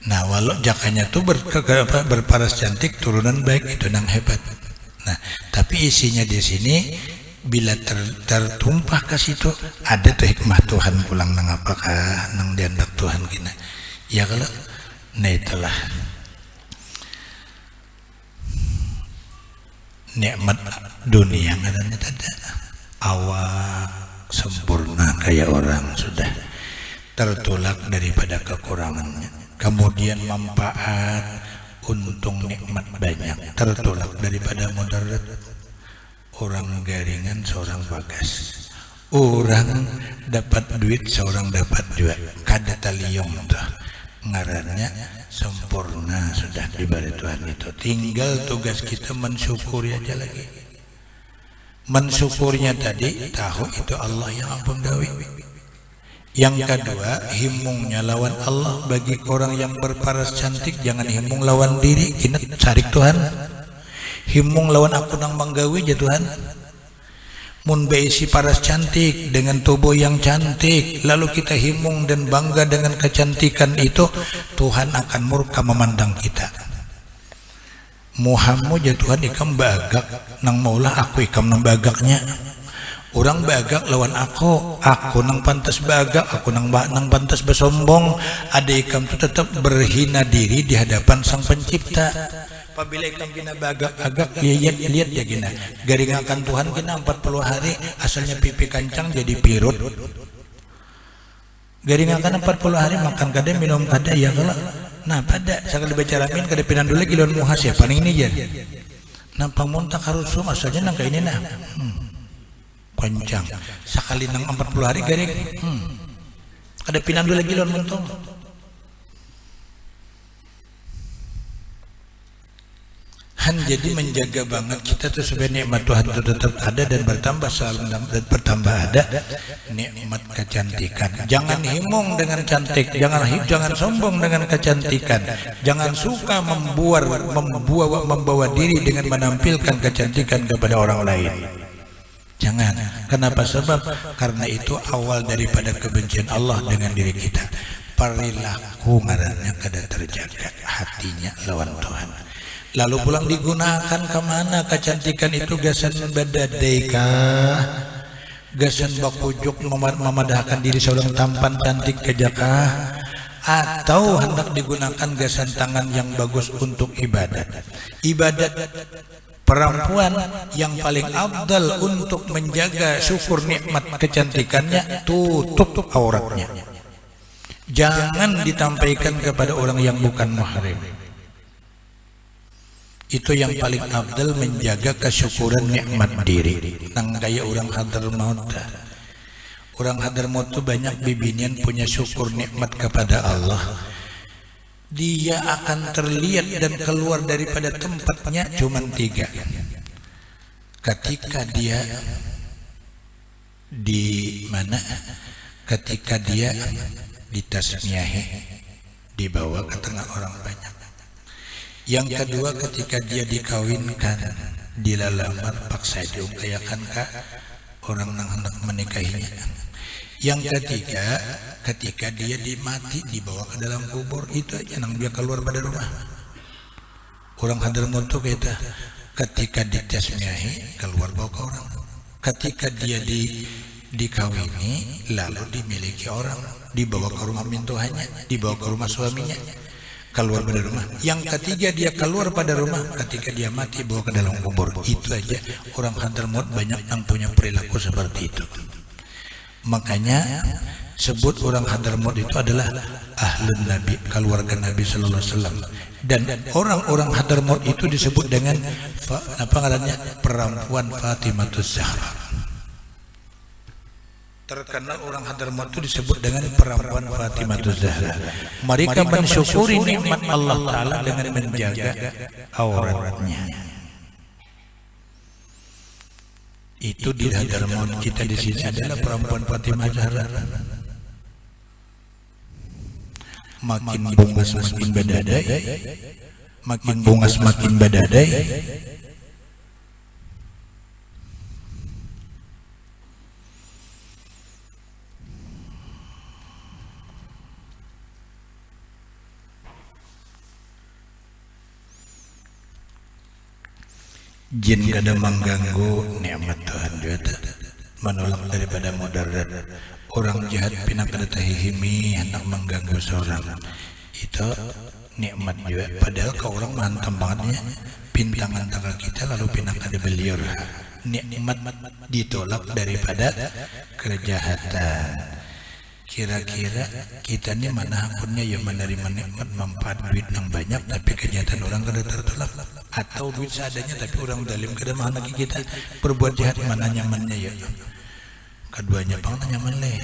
Nah, walau jakanya tuh berparas cantik turunan baik, itu nang hebat. Nah, tapi isinya di sini bila tertumpah ke situ ada tuh hikmah Tuhan pulang nang apakah nang diandak Tuhan kina. Ya kalau nah itulah nikmat dunia katanya tadi awak sempurna kayak orang sudah tertolak daripada kekurangannya, kemudian manfaat untung nikmat banyak tertolak daripada mudarat. Orang garingan seorang bagas, orang dapat duit seorang dapat juga, kada taliyong tuh ngarannya sempurna sudah diberi Tuhan. Itu tinggal tugas kita mensyukuri aja lagi. Mensyukurnya tadi tahu itu Allah yang ampun gawe. Yang kedua, himungnya lawan Allah. Bagi orang yang berparas cantik jangan himung lawan diri, ingat cari Tuhan. Himung lawan aku nang manggawe ya Tuhan. Mun beisi paras cantik dengan tubuh yang cantik, lalu kita himung dan bangga dengan kecantikan itu, Tuhan akan murka memandang kita. Muhammad ya Tuhan ikam bagak nang maulah aku ikam nang bagaknya. Orang bagak lawan aku nang pantas bagak, aku nang pantas bersombong. Ada ikam itu tetap berhina diri di hadapan Sang Pencipta. Apabila ikam kena bagak-agak lihat ya kena garingakan Tuhan kena 40 hari, asalnya pipi kancang jadi pirut. Garingakan 40 hari, makan kada minum kada ya kalau Nah pada sekali baca amin kada pinandu lagi lawan muhas ya paling ini aja. Nampak montak harus sum asalnya nang kayak ini nah. Panjang. Sekali nang 40 hari garing. Kada pinandu lagi lawan mentong. Jadi menjaga banget kita tuh supaya nikmat Tuhan itu tetap ada dan bertambah selalu dan bertambah ada nikmat kecantikan. Jangan himung dengan cantik, jangan sombong dengan kecantikan, jangan suka membawa diri dengan menampilkan kecantikan kepada orang lain. Jangan. Kenapa? Sebab karena itu awal daripada kebencian Allah dengan diri kita. Perilaku ngarannya kada terjaga, hatinya lawan Tuhan. Lalu pulang digunakan kemana kecantikan itu? Gasan badadai kah? Gasan bakujuk memadahkan diri seorang tampan cantik kejakah? Atau hendak digunakan gasan tangan yang bagus untuk ibadat? Ibadat perempuan yang paling afdal untuk menjaga syukur nikmat kecantikannya, tutup auratnya. Jangan ditampaikan kepada orang yang bukan mahram. Itu yang paling afdal menjaga kesyukuran nikmat diri. Nang gaya orang Hadramaut. Orang Hadramaut itu banyak bibinian punya syukur nikmat kepada Allah. Dia akan terlihat dan keluar daripada tempatnya cuma 3. Ketika dia di mana? Ketika dia ditasmiahi, dibawa ke tengah orang banyak. Yang kedua ketika dia dikawinkan, dilalamar paksa diupayakan ke orang yang hendak menikahinya. Yang ketiga ketika dia dimati dibawa ke dalam kubur, itu aja nang dia keluar pada rumah. Orang Hadramaut itu kita ketika ditasmiahi keluar bawa ke orang. Ketika dia dikawini lalu dimiliki orang, dibawa ke rumah mintuhannya, dibawa ke rumah suaminya, keluar pada rumah. Yang ketiga dia keluar pada rumah ketika dia mati bawa ke dalam kubur. Itu aja orang Hadramaut banyak yang punya perilaku seperti itu. Makanya sebut orang Hadramaut itu adalah ahlun Nabi, keluarga Nabi sallallahu alaihi wasallam. Dan orang-orang Hadramaut itu disebut dengan apa ngarannya? Perempuan Fatimatus Zahra. Terkenal orang Hadramaut itu disebut dengan perempuan Fatimatus Zahra. Mereka mensyukuri nikmat Allah Ta'ala dengan menjaga auratnya. Itu di Hadramaut kita di sini adalah perempuan Fatimah Zahra. Makin bungas makin badadai, makin bungas makin badadai. Jin kada mengganggu nikmat Tuhan juga, menolak daripada mudarat. Orang jahat pinang kada tahihimi hendak mengganggu seorang, itu nikmat juga. Padahal ke orang mantap bangetnya pintangan tangan kita lalu pinang kada beliur. Nikmat ditolak daripada kejahatan. Kira-kira kita ini mana akunnya ya menerima nikmat manfaat duit yang banyak tapi kejahatan orang kada tertolak, atau duit seadanya tapi orang dalim kada mahan lagi kita berbuat jahat mana nyamannya ya. Keduanya pang nyaman leh.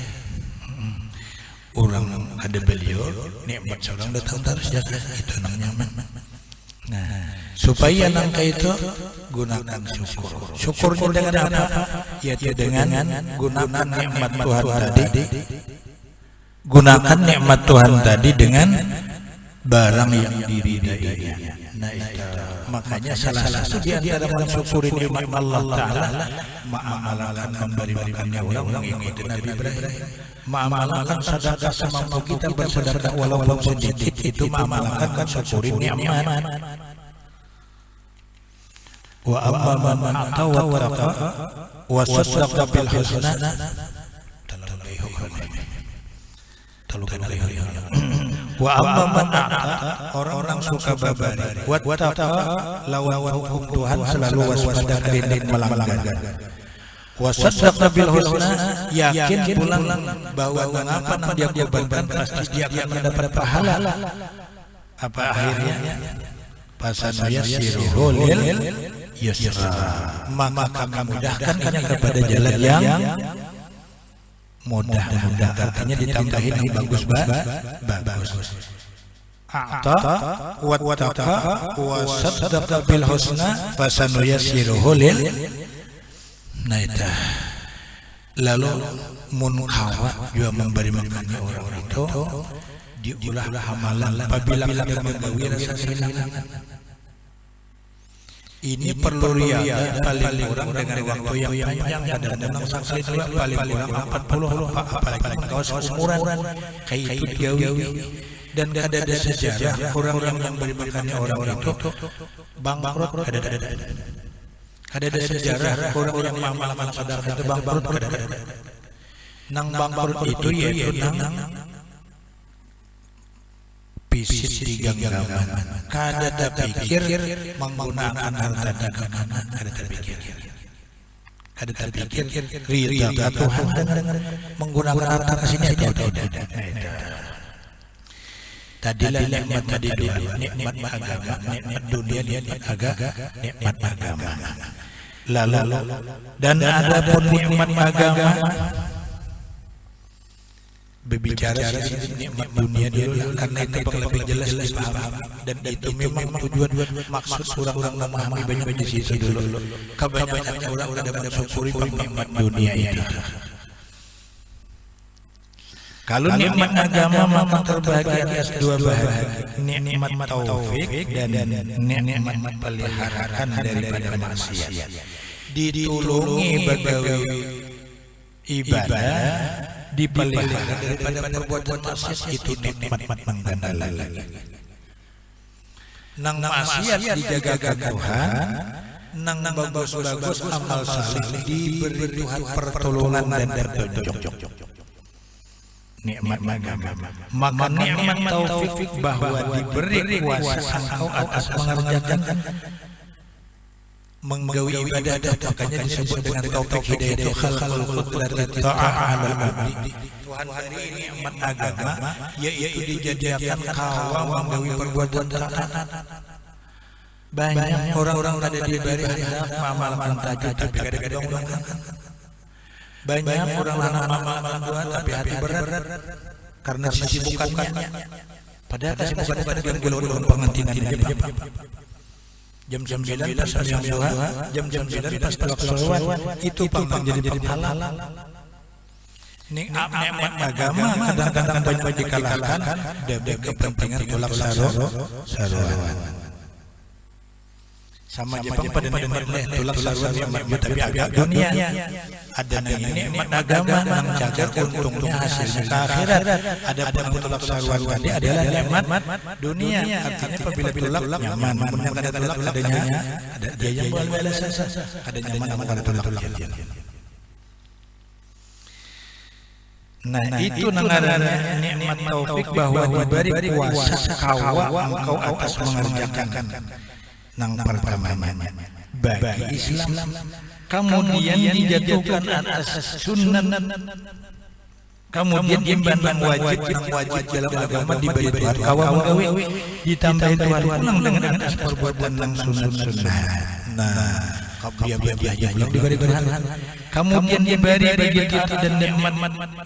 Orang ada beliau nikmat seorang datang terus jaga itu nang nyaman. Nah, supaya nangka itu gunakan syukur. Syukurnya dengan apa? Yaitu dengan gunakan nikmat Tuhan tadi. Gunakan nikmat Tuhan tadi dengan barang yang diridainya. Nah, itu. Makanya salah satu di antara mensyukuri nikmat Allah Ta'ala mengamalkan memberi makannya orang yang itu Nabi Ibrahim. Mengamalkan sedekah semampu kita bersedekah walaupun sedikit, itu mengamalkan mensyukuri nikmat. Wa amma man a'ta wa taqa wa saddaqa bil husna wa amma man a'ta, orang suka babari, wa taqa lawan hukum Tuhan selalu waspada dan melanggar, wa saddaqa bil husna yakin pulang bahwa mengapa nang dia korbankan pasti dia akan mendapat pahala. Apa akhirnya? Fasanuyassiruhu lil yusra. Maka kami mudahkan kepada jalan yang mudah. Artinya ditambahin yang bagus. A'ta wattaqa wa saddaqa bil husna fasanuyassiruhu lil. Nah itu. Lalu munkawa juga memberi makannya orang itu diulah amalan apabila menggawi rasa kehilangan. Ini perlu riada paling kurang dengan waktu yang panjang, kadang-kadang sekali juga paling kurang 40 apalagi kalau seumuran kayak itu digawi. Dan ada sejarah orang yang beri makannya orang itu bangkrut, ada sejarah orang yang malam sedekah itu bangkrut. Nang bangkrut itu yaitu nang pisit di ganggaman. Kada terpikir menggunakan harta dagangan, kada terpikir ridha Tuhan menggunakan harta kesini itu. Tadilah nikmat tadi dua, nikmat agama, nikmat dunia, nikmat agama. Lalu dan ada pun nikmat agama berbicara nikmat dunia dulu, karena itu lebih jelas dipahami dan itu memang tujuan maksud orang memahami banyak di situ dulu. Kebanyakan orang ada mensyukuri nikmat dunia itu. Kalau nikmat agama maka terbagi atas dua bahagian, nikmat taufik dan nikmat peliharaan daripada maksiat. Ditulungi bagawi ibadah, dipelihara daripada perbuatan maksiat, itu nikmat mengganda lagi. Nang maksiat dijaga Tuhan, nang bagus-bagus amal saleh diberi Tuhan pertolongan dan petunjuk. Nikmat agama, maka nikmat taufik bahwa diberi kuasa engkau atas mengerjakan menggawi ibadah, makanya disebut dengan taufik hidayah khalqul qudrati ta'ala al-abdi. Tuhan hari nikmat agama yaitu dijadikan kawal menggawi perbuatan taat. Banyak orang-orang ada diberi hendak amal-amal tajud tapi kadang-kadang banyak orang-orang amal doa tapi hati berat karena kesibukannya. Padahal kesibukan dengan gulung-gulung pengantinan dia jam 9 pas yang doa, jam 9 pas waktu sholat itu pang jadi pahala. Nikmat agama kadang-kadang banyak dikalahkan demi kepentingan tolak saruan. Sama Jepang pada nikmat tolak saruan tapi agak dunia. Ada nikmat agama yang cagar untungnya hasilnya ke akhirat. Ada pun tolak saruan tadi adalah nikmat dunia. Artinya apabila tolak nyaman, punya kada tolak adanya ada dia yang boleh saja. Ada nyaman kada tolak dia. Nah itu namanya nikmat taufik bahwa diberi kuasa kawa engkau atas mengerjakan nang pertamanya bagi Islam, kemudian dijatuhkan atas sunnah, kemudian dimbandang wajib dalam agama diberi Tuhan kawa menggawi, ditambah Tuhan pulang dengan atas perbuatan nang sunnah. Nah dia belum diberi Tuhan, kemudian diberi bagi kita dan nikmat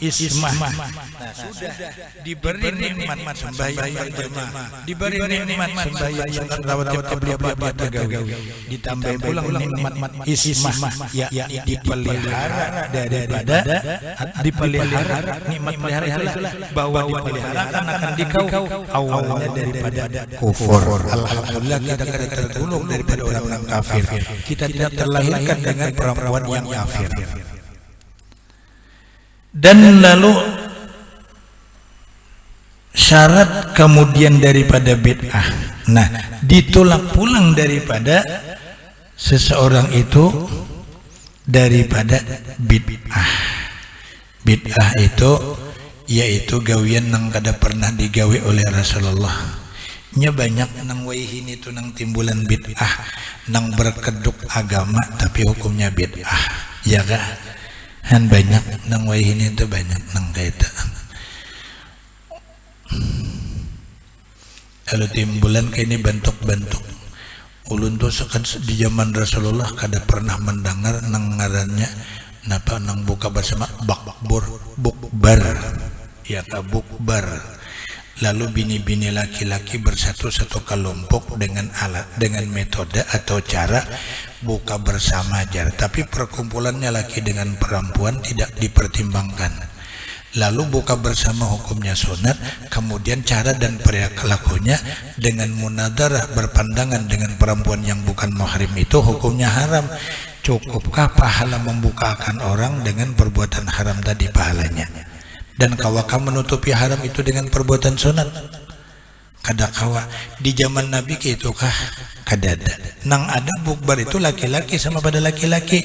ismah. Nah sudah diberi nikmat sembahyang berjamaah, diberi nikmat sembahyang sunat rawatib qabliyah tagawi, ditambah pulang nikmat ismah ya dipelihara daripada dipelihara nikmat pelihara bahwa dipelihara akan dikau awalnya daripada kufur. Alhamdulillah kita tidak tergolong daripada orang-orang kafir. Kita tidak terlahirkan dengan perempuan yang kafir. Dan lalu syarat kemudian daripada bid'ah. Nah, ditolak pulang daripada seseorang itu daripada bid'ah. Bid'ah itu yaitu gawian nang kada pernah digawi oleh Rasulullah. Nya banyak nang waihin itu nang timbulan bid'ah, nang berkeduk agama tapi hukumnya bid'ah. Ya kah? Han banyak nang waihin itu banyak nang kaita. lalu timbulan kayak ini bentuk-bentuk ulun tuh di zaman Rasulullah kada pernah mendengar nang ngarannya napa nang buka bersama bukbar ya bukbar. Lalu bini-bini laki-laki bersatu satu kelompok dengan metode atau cara buka bersama aja. Tapi perkumpulannya laki dengan perempuan tidak dipertimbangkan. Lalu buka bersama hukumnya sunat, kemudian cara dan perilakunya dengan munadarah berpandangan dengan perempuan yang bukan mahrim itu hukumnya haram. Cukupkah pahala membukakan orang dengan perbuatan haram tadi pahalanya? Dan kawaka menutupi haram itu dengan perbuatan sunat? Kada kawa. Di zaman Nabi itu kah? Kada ada. Nang ada bukbar itu laki-laki sama pada laki-laki.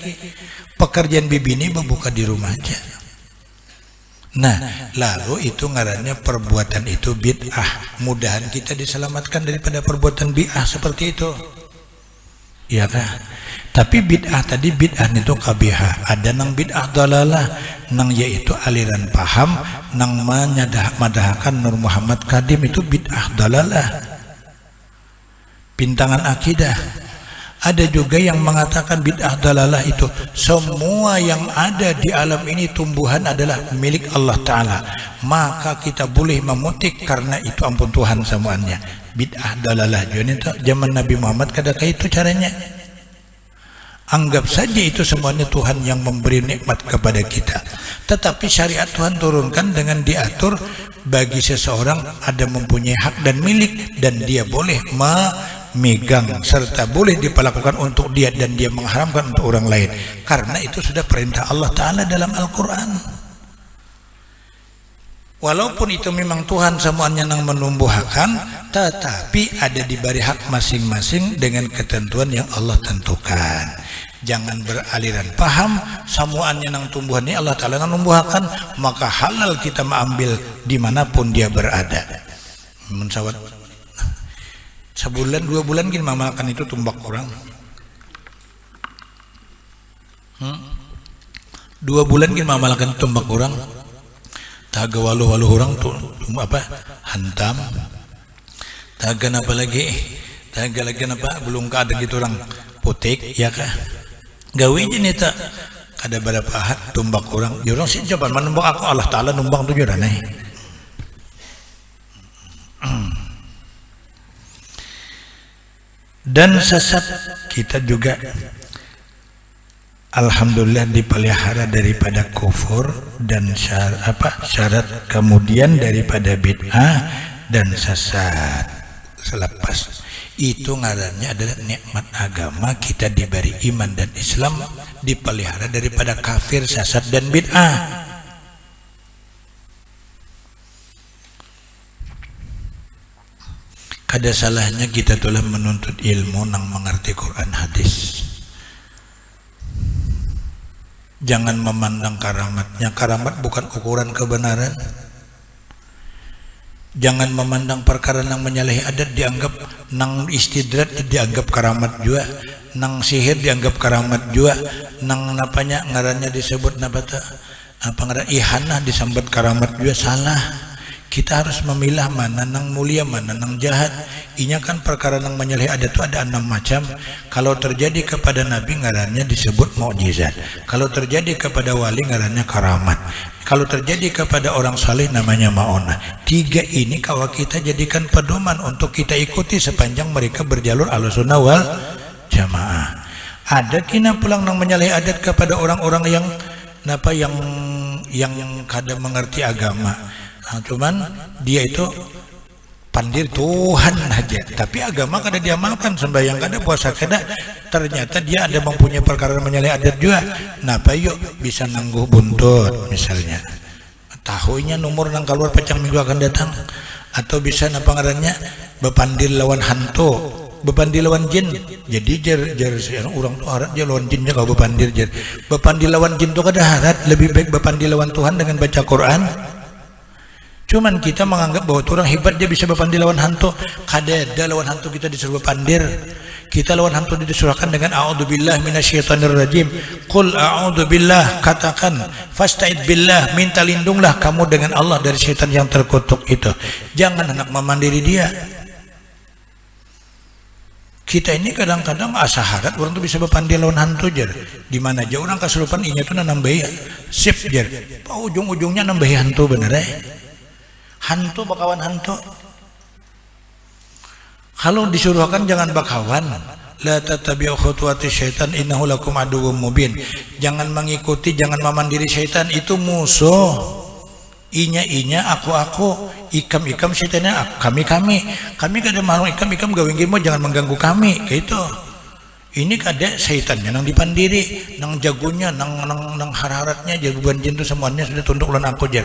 Pekerjaan bibi ini membuka di rumah aja. Nah, lalu itu ngarannya perbuatan itu bid'ah. Mudahan kita diselamatkan daripada perbuatan bid'ah seperti itu. Iya kah? Tapi bid'ah tadi bid'ah itu kabihah. Ada nang bid'ah dalalah, nang yaitu aliran paham, nang madahkan Nur Muhammad Kadim itu bid'ah dalalah. Pintangan akidah. Ada juga yang mengatakan bid'ah dalalah itu semua yang ada di alam ini tumbuhan adalah milik Allah Ta'ala, maka kita boleh memutik karena itu ampun Tuhan semuanya. Bid'ah dalalah zaman Nabi Muhammad kadang-kadang itu caranya. Anggap saja itu semuanya Tuhan yang memberi nikmat kepada kita. Tetapi syariat Tuhan turunkan dengan diatur bagi seseorang ada mempunyai hak dan milik, dan dia boleh memegang serta boleh diperlakukan untuk dia, dan dia mengharamkan untuk orang lain. Karena itu sudah perintah Allah Ta'ala dalam Al-Quran. Walaupun itu memang Tuhan semuanya yang menumbuhkan, tetapi ada diberi hak masing-masing dengan ketentuan yang Allah tentukan. Jangan beraliran paham semuanya yang tumbuhan ini Allah Ta'ala yang menumbuhkan, maka halal kita mengambil dimanapun dia berada. Mensawat sebulan 2 bulan gini makan itu tumbak orang. 2 bulan gini makan tumbak orang. Taga walu orang tuh apa hantam. Taga apa lagi? Taga lagi apa? Belum ada gitu orang putik ya kah? Gawi je nita ada berapa hak tumbak orang. Ya orang sih coba menumbak aku, Allah Ta'ala numbang tu jodoh nih. Dan sesat kita juga alhamdulillah dipelihara daripada kufur dan syarat kemudian daripada bid'ah dan sesat. Selepas itu ngarannya adalah nikmat agama, kita diberi iman dan Islam, dipelihara daripada kafir, sesat dan bid'ah. Kada salahnya kita telah menuntut ilmu nang mengerti Quran hadis. Jangan memandang karamatnya. Karamat bukan ukuran kebenaran. Jangan memandang perkara nang menyalahi adat dianggap nang istidrat dianggap karamat juga, nang sihir dianggap karamat juga, nang napanya ngarannya disebut nabata apa ngaran ihanah disambut karamat juga. Salah. Kita harus memilah mana nang mulia mana nang jahat. Inya kan perkara nang menyalahi adat itu ada 6 macam. Kalau terjadi kepada Nabi ngarannya disebut mukjizat. Kalau terjadi kepada wali ngarannya karamat. Kalau terjadi kepada orang saleh namanya ma'onah. 3 ini kalau kita jadikan pedoman untuk kita ikuti sepanjang mereka berjalur Ahlussunnah wal Jamaah. Ada kina pulang nang menyalahi adat kepada orang-orang yang kada mengerti agama. Nah, cuman dia itu pandir Tuhan aja, tapi agama kada diamalkan, sembahyang kada, puasa kada, ternyata dia ada mempunyai perkara menyalahi adat juga. Napa yuk bisa nangguh buntut misalnya, tahunya nomor nang keluar pecang minggu akan datang, atau bisa napa ngarannya bepandir lawan hantu, bepandir lawan jin. Jadi jar orang tuh harat dia lawan jinnya kau bepandir jar, bepandir lawan jin tuh kada harat, lebih baik bepandir lawan Tuhan dengan baca Quran. Cuman kita menganggap bahwa orang hebat dia bisa berpandir lawan hantu. Kada ada lawan hantu kita disuruh berpandir. Kita lawan hantu disuruhkan dengan a'udzubillah minasyaitonirrajim. Qul a'udzubillah, katakan fasta'id billah, minta lindunglah kamu dengan Allah dari syaitan yang terkutuk itu. Jangan hendak memandiri dia. Kita ini kadang-kadang asa harap orang tuh bisa berpandai lawan hantu jar. Di mana aja orang kesurupan inya tuh nambah sip jar. Ujung-ujungnya nambah hantu bener Hantu bakawan hantu. Kalau disuruhkan jangan bakawan. La tatabi'u khutuwati syaitan innahu lakum aduwwum mubin. Jangan mengikuti, jangan memandiri syaitan, itu musuh. Inya aku ikam syaitannya kami kada mau ikam gawing mo jangan mengganggu kami gitu. Ini kada syaitannya nang dipandiri, nang jagonya, nang hararatnya jagoan jin itu semuanya sudah tunduk lan aku jar.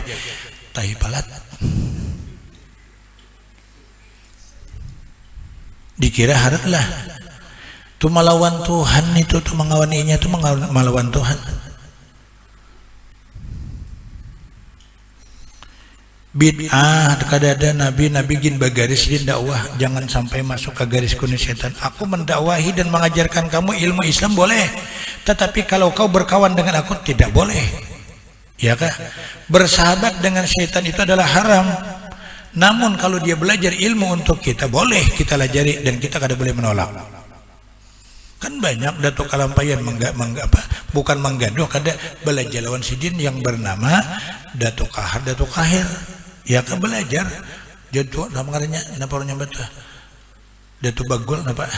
Tahi palat. Dikira harat lah. Tu melawan Tuhan itu tu mengawaninya tu melawan Tuhan. Bid'ah kadada nabi gin bagaris din dakwah, jangan sampai masuk ke garis kuning setan. Aku mendakwahi dan mengajarkan kamu ilmu Islam boleh, tetapi kalau kau berkawan dengan aku tidak boleh, ya kah? Bersahabat dengan setan itu adalah haram. Namun kalau dia belajar ilmu untuk kita boleh kita pelajari dan kita kada boleh menolak. Kan banyak Datuk Kalampayan bukan menggaduh, kada belajar lawan sidin yang bernama Datuk Kahir. Ya kan belajar jatuh nama katanya napa orangnya baca Datuk Bagul napa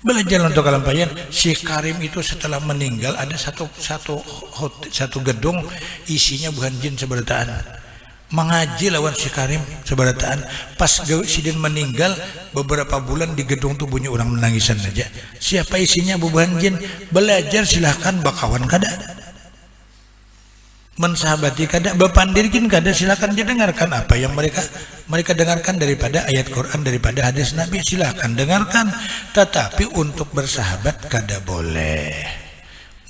belajar untuk Kalampayan. Si Karim itu setelah meninggal ada satu gedung isinya bukan jin seberataan mengaji lawan si Karim seberataan. Pas sidin meninggal beberapa bulan di gedung tuh bunyi orang menangisan aja. Siapa isinya bukan jin? Belajar silahkan bakawan kada, mensahabati kada, berpandirkin kada, silakan dia dengarkan apa yang mereka dengarkan daripada ayat Quran, daripada hadis Nabi, silakan dengarkan. Tetapi untuk bersahabat kada boleh.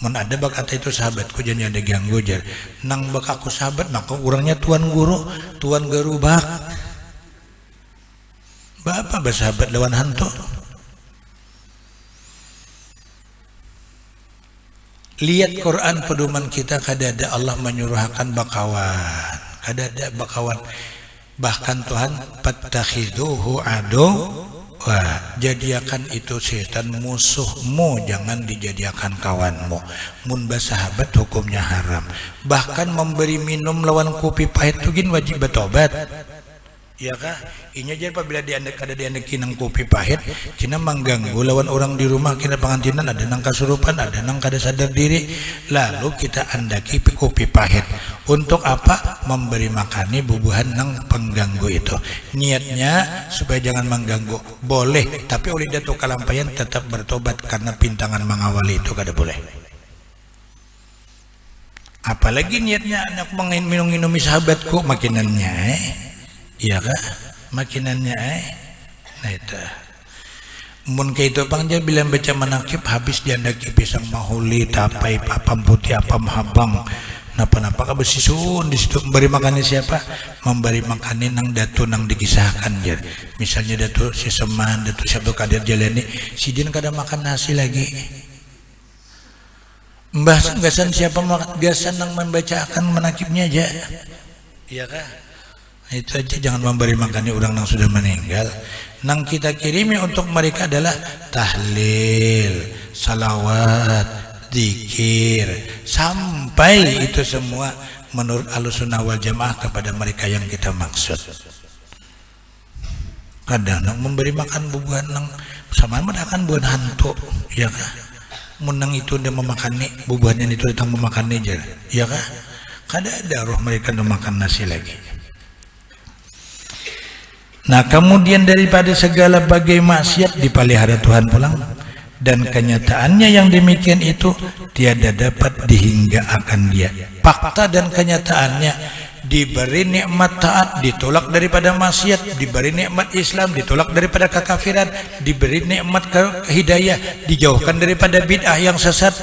Mun ada bak kata itu sahabatku jadi ada ganggu jar. Nang bak aku sahabat, nak orangnya tuan guru bak. Bapak bersahabat lawan hantu. Lihat Quran pedoman kita, kada ada Allah menyuruhkan bakawan, kada ada bakawan. Bahkan Tuhan fattakhiduhu adu, wah, jadiakan itu setan musuhmu, jangan dijadikan kawanmu. Mun bersahabat hukumnya haram. Bahkan memberi minum lawan kopi pahit itu gin wajib bertobat. Ya kah? Inya jadi apabila kada diandeki nang kopi pahit, kena mengganggu lawan orang di rumah, kena pengantinan ada nang kasurupan, ada nang kada sadar diri, lalu kita andaki kopi pahit. Untuk apa? Memberi makani bubuhan nang pengganggu itu. Niatnya supaya jangan mengganggu. Boleh, tapi oleh Datuk Kalampayan tetap bertobat karena pintangan mengawali itu kada boleh. Apalagi niatnya anak minum-minumi sahabatku makinannya iya kah? Makinannya nah itu mun kayak itu bang dia bilang baca manakib habis dia andaki pisang mahuli tapai apam putih apam habang napa-napa ka besisun di situ. Memberi makannya siapa? Memberi makannya nang datu nang dikisahkan jar. Misalnya datu si Seman, datu Sabtu Kadir Jalani, sidin kada makan nasi lagi. Mbah gasan siapa gasan nang membacakan manakibnya aja. Iya kah? Itu aja, jangan memberi makannya orang yang sudah meninggal. Nang kita kirimi untuk mereka adalah tahlil, salawat, zikir, sampai itu semua menurut Ahlussunnah wal Jamaah kepada mereka yang kita maksud. Kadang nang memberi makan bubuhan nang sama makan buah hantu, ya kah? Menang itu dia memakani bubuhannya itu datang memakannya aja, ya kah? Kada ada roh mereka memakan nasi lagi. Nah kemudian daripada segala bagai maksiat dipelihara Tuhan pulang, dan kenyataannya yang demikian itu tiada dapat dihinggakan dia. Fakta dan kenyataannya diberi nikmat taat ditolak daripada maksiat, diberi nikmat Islam ditolak daripada kekafiran, diberi nikmat hidayah dijauhkan daripada bid'ah yang sesat.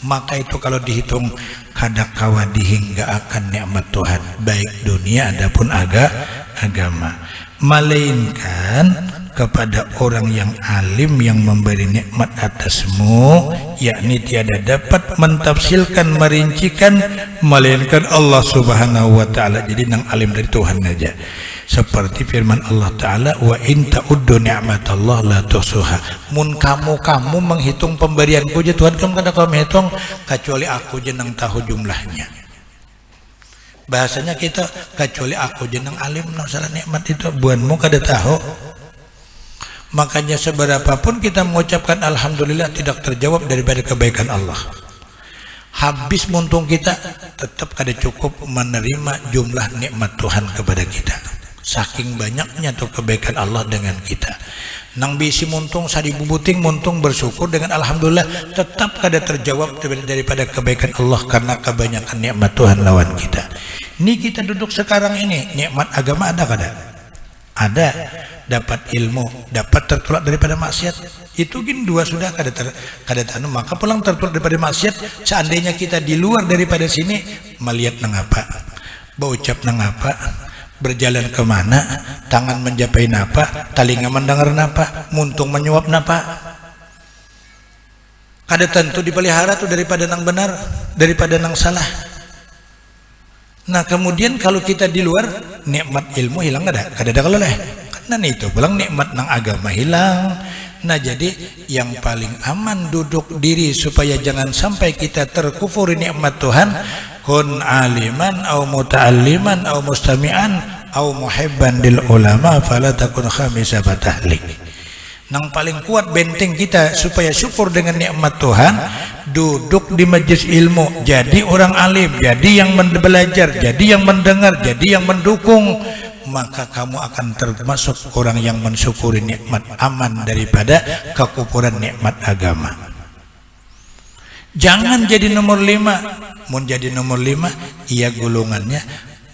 Maka itu kalau dihitung kada kawa dihinggakan nikmat Tuhan baik dunia adapun agama, melainkan kepada orang yang alim yang memberi nikmat atasmu, yakni tiada dapat mentafsirkan merincikan melainkan Allah Subhanahu wa taala. Jadi nang alim dari Tuhan aja. seperti firman Allah Ta'ala, wa in ta'uddu ni'matallah la tuhsuha. Mun kamu menghitung pemberianku je Tuhan, kamu kada kau menghitung, kecuali aku jeneng tahu jumlahnya. Bahasanya kita, kecuali aku jeneng alim masalah nikmat itu, buanmu kada tahu. Makanya seberapapun kita mengucapkan alhamdulillah tidak terjawab daripada kebaikan Allah. Habis muntung kita tetap kada cukup menerima jumlah nikmat Tuhan kepada kita. Saking banyaknya tuh kebaikan Allah dengan kita. Nang bisi muntung saribu buting muntung bersyukur dengan alhamdulillah tetap kada terjawab daripada kebaikan Allah karena kebanyakan nikmat Tuhan lawan kita. Ini kita duduk sekarang ini, nikmat agama ada kada? Ada. Dapat ilmu, dapat tertolak daripada maksiat. Itu gin dua sudah kada tanu, maka pulang tertolak daripada maksiat. Seandainya kita di luar daripada sini, melihat nang apa, berucap nang apa, berjalan kemana, tangan menjapai napa, telinga mendengar napa, muntung menyuap napa. Kada tentu dipelihara tuh daripada nang benar, daripada nang salah. Nah kemudian kalau kita di luar, nikmat ilmu hilang kada kalau leh. Nah itu pulang nikmat nang agama hilang. Nah jadi yang paling aman duduk diri supaya jangan sampai kita terkufuri nikmat Tuhan. Kun aliman au muta'alliman au mustami'an au muhibban lil ulama fala takun khamisa batahlik. Nang paling kuat benteng kita supaya syukur dengan nikmat Tuhan, duduk di majelis ilmu, jadi orang alim, jadi yang belajar, jadi yang mendengar, jadi yang mendukung, maka kamu akan termasuk orang yang mensyukuri nikmat, aman daripada kekufuran nikmat agama. Jangan jadi nomor 5. Mun jadi nomor 5, ia golongannya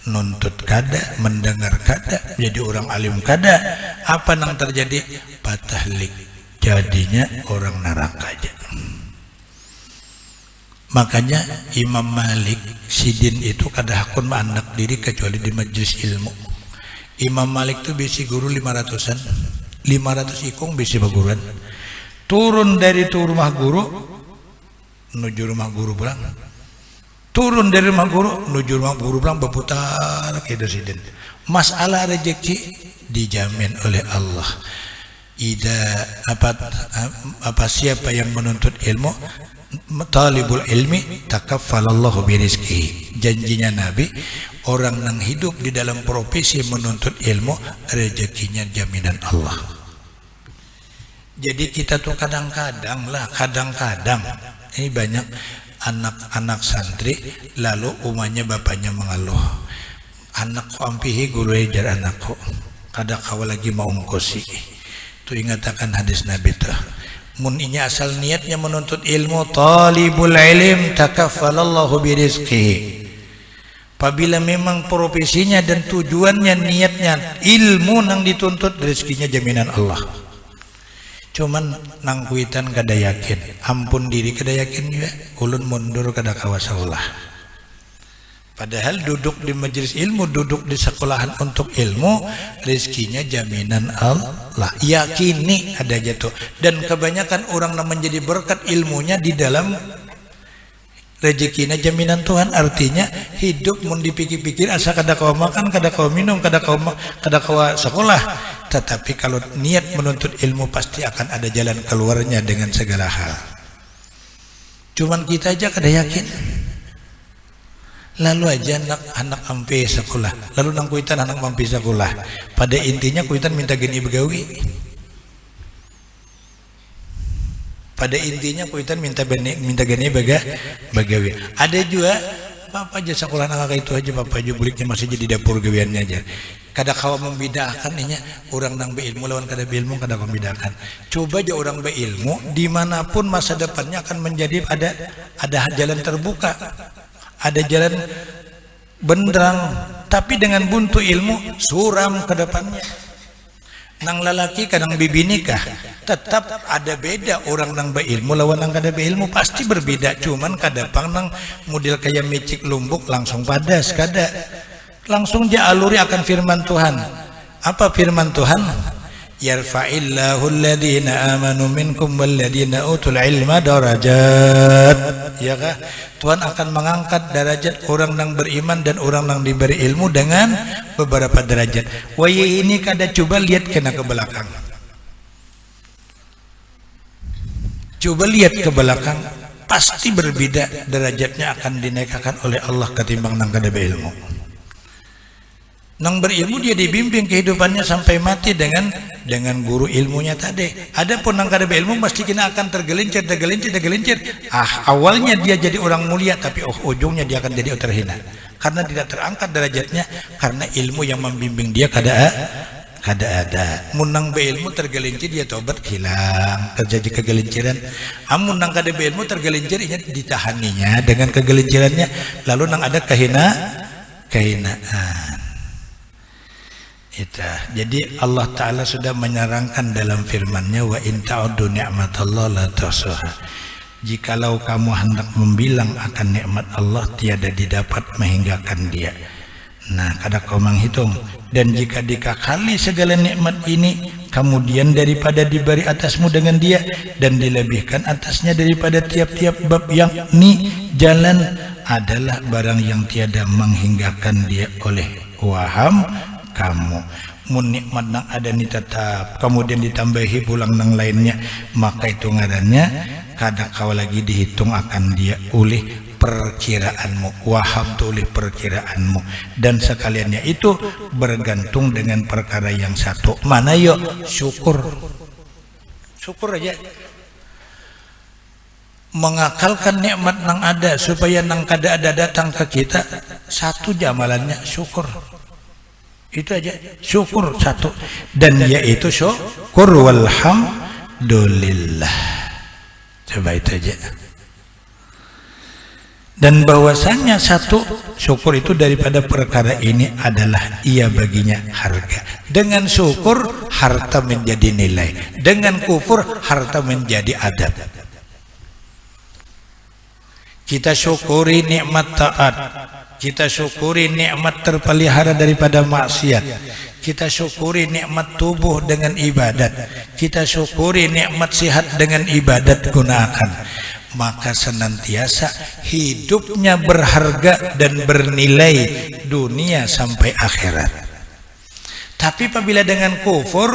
nuntut kada, mendengar kada, jadi orang alim kada. Apa nang terjadi? Patahlik, jadinya orang neraka aja. Makanya Imam Malik sidin itu kada hakun anak diri kecuali di majelis ilmu. Imam Malik itu bisi guru 500-an, 500 ikung bisi baguruan. Turun dari tuh rumah guru menuju rumah guru pulang, turun dari rumah guru menuju rumah guru pulang, berputar gitu sidin. Masalah rezeki dijamin oleh Allah. Apa siapa yang menuntut ilmu, talibul ilmi takaffalallahu birizqihi. Janjinya Nabi, orang yang hidup di dalam profesi menuntut ilmu, rezekinya jaminan Allah. Jadi kita tuh kadang-kadang ini banyak anak-anak santri lalu umahnya bapaknya mengeluh, anakku ampihi guru ejar anakku kada kawa lagi mau ngkosi. Tuh ingatakan hadis Nabi tuh, mun inya asal niatnya menuntut ilmu, talibul ilm takaffalallahu birizqihi. Apabila memang profesinya dan tujuannya niatnya ilmu nang dituntut, rezekinya jaminan Allah. Cuman nang kuitan kada yakin, ampun diri kada yakin juga, ulun mundur kada kawasa ulah. Padahal duduk di majelis ilmu, duduk di sekolahan untuk ilmu, rezekinya jaminan Allah. Yakini ada jatuh. Dan kebanyakan orang yang menjadi berkat ilmunya di dalam rezekinya jaminan Tuhan. Artinya hidup mun dipikir-pikir asa kada kau makan, kada kau minum, kada kau sekolah. Tetapi kalau niat menuntut ilmu pasti akan ada jalan keluarnya dengan segala hal. Cuman kita aja kada yakin. Lalu aja anak ampe sekolah, lalu nang kuitan anak ampe sekolah. Pada intinya kuitan minta gini begawi. Pada intinya kuitan minta gini begawi. Ada juga bapak aja sekolah anak itu aja, bapak aja buliknya masih jadi dapur gawiannya aja. Kada kawa membedakan nya orang nang beilmu lawan kada beilmu, kada membedakan. Coba aja orang beilmu dimanapun masa depannya akan menjadi ada jalan terbuka. Ada jalan benderang, tapi dengan buntu ilmu suram ke depannya. Nang lalaki kadang bibi nikah, tetap ada beda orang nang beilmu lawan nang kada beilmu pasti berbeda. Cuman kadang nang model kayak micik lumbuk langsung padas, kada langsung dia aluri akan firman Tuhan. Apa firman Tuhan? yarfa'illahu alladhina amanu minkum walladhina utul ilma darajat, ya kah? Tuhan akan mengangkat derajat orang yang beriman dan orang yang diberi ilmu dengan beberapa derajat. Wahai ini kada coba lihat kena ke belakang. Coba lihat ke belakang, pasti berbeda derajatnya akan dinaikkan oleh Allah ketimbang nang kada berilmu. Nang berilmu dia dibimbing kehidupannya sampai mati dengan guru ilmunya tadi. Adapun nang kada berilmu pasti kena akan tergelincir. Awalnya dia jadi orang mulia, tapi ujungnya dia akan jadi terhina karena tidak terangkat derajatnya, karena ilmu yang membimbing dia kada ada. Mun nang beilmu tergelincir dia tobat hilang, terjadi kegelinciran. Amun nang kada beilmu tergelincir ingat ditahaninya dengan kegelincirannya, lalu nang ada kehinaan. Jadi Allah Ta'ala sudah menyerangkan dalam firman-Nya, wa in ta'uddu ni'matallahi la tuhsuha. Jikalau kamu hendak membilang akan nikmat Allah, tiada didapat menghinggakan dia. Nah, kada kau menghitung. Dan jika dikakali segala nikmat ini, kemudian daripada diberi atasmu dengan dia, dan dilebihkan atasnya daripada tiap-tiap bab yang ni jalan, adalah barang yang tiada menghinggakan dia oleh waham kamu. Mun nikmat nang ada ni tetap, kemudian ditambahi pulang nang lainnya, maka itu ngarannya kada kau lagi dihitung akan dia oleh perkiraanmu. Waham tu oleh perkiraanmu, dan sekaliannya itu bergantung dengan perkara yang satu. Mana yo? Syukur aja, mengakalkan nikmat nang ada supaya nang kada ada datang ke kita. Satu jamalannya syukur. Itu aja, syukur satu, dan yaitu syukur walhamdulillah. Coba itu aja. Dan bahwasannya satu syukur itu daripada perkara ini adalah ia baginya harga. Dengan syukur harta menjadi nilai, dengan kufur harta menjadi adab. Kita syukuri nikmat taat, kita syukuri nikmat terpelihara daripada maksiat, kita syukuri nikmat tubuh dengan ibadat, kita syukuri nikmat sihat dengan ibadat gunakan, maka senantiasa hidupnya berharga dan bernilai dunia sampai akhirat. Tapi apabila dengan kufur,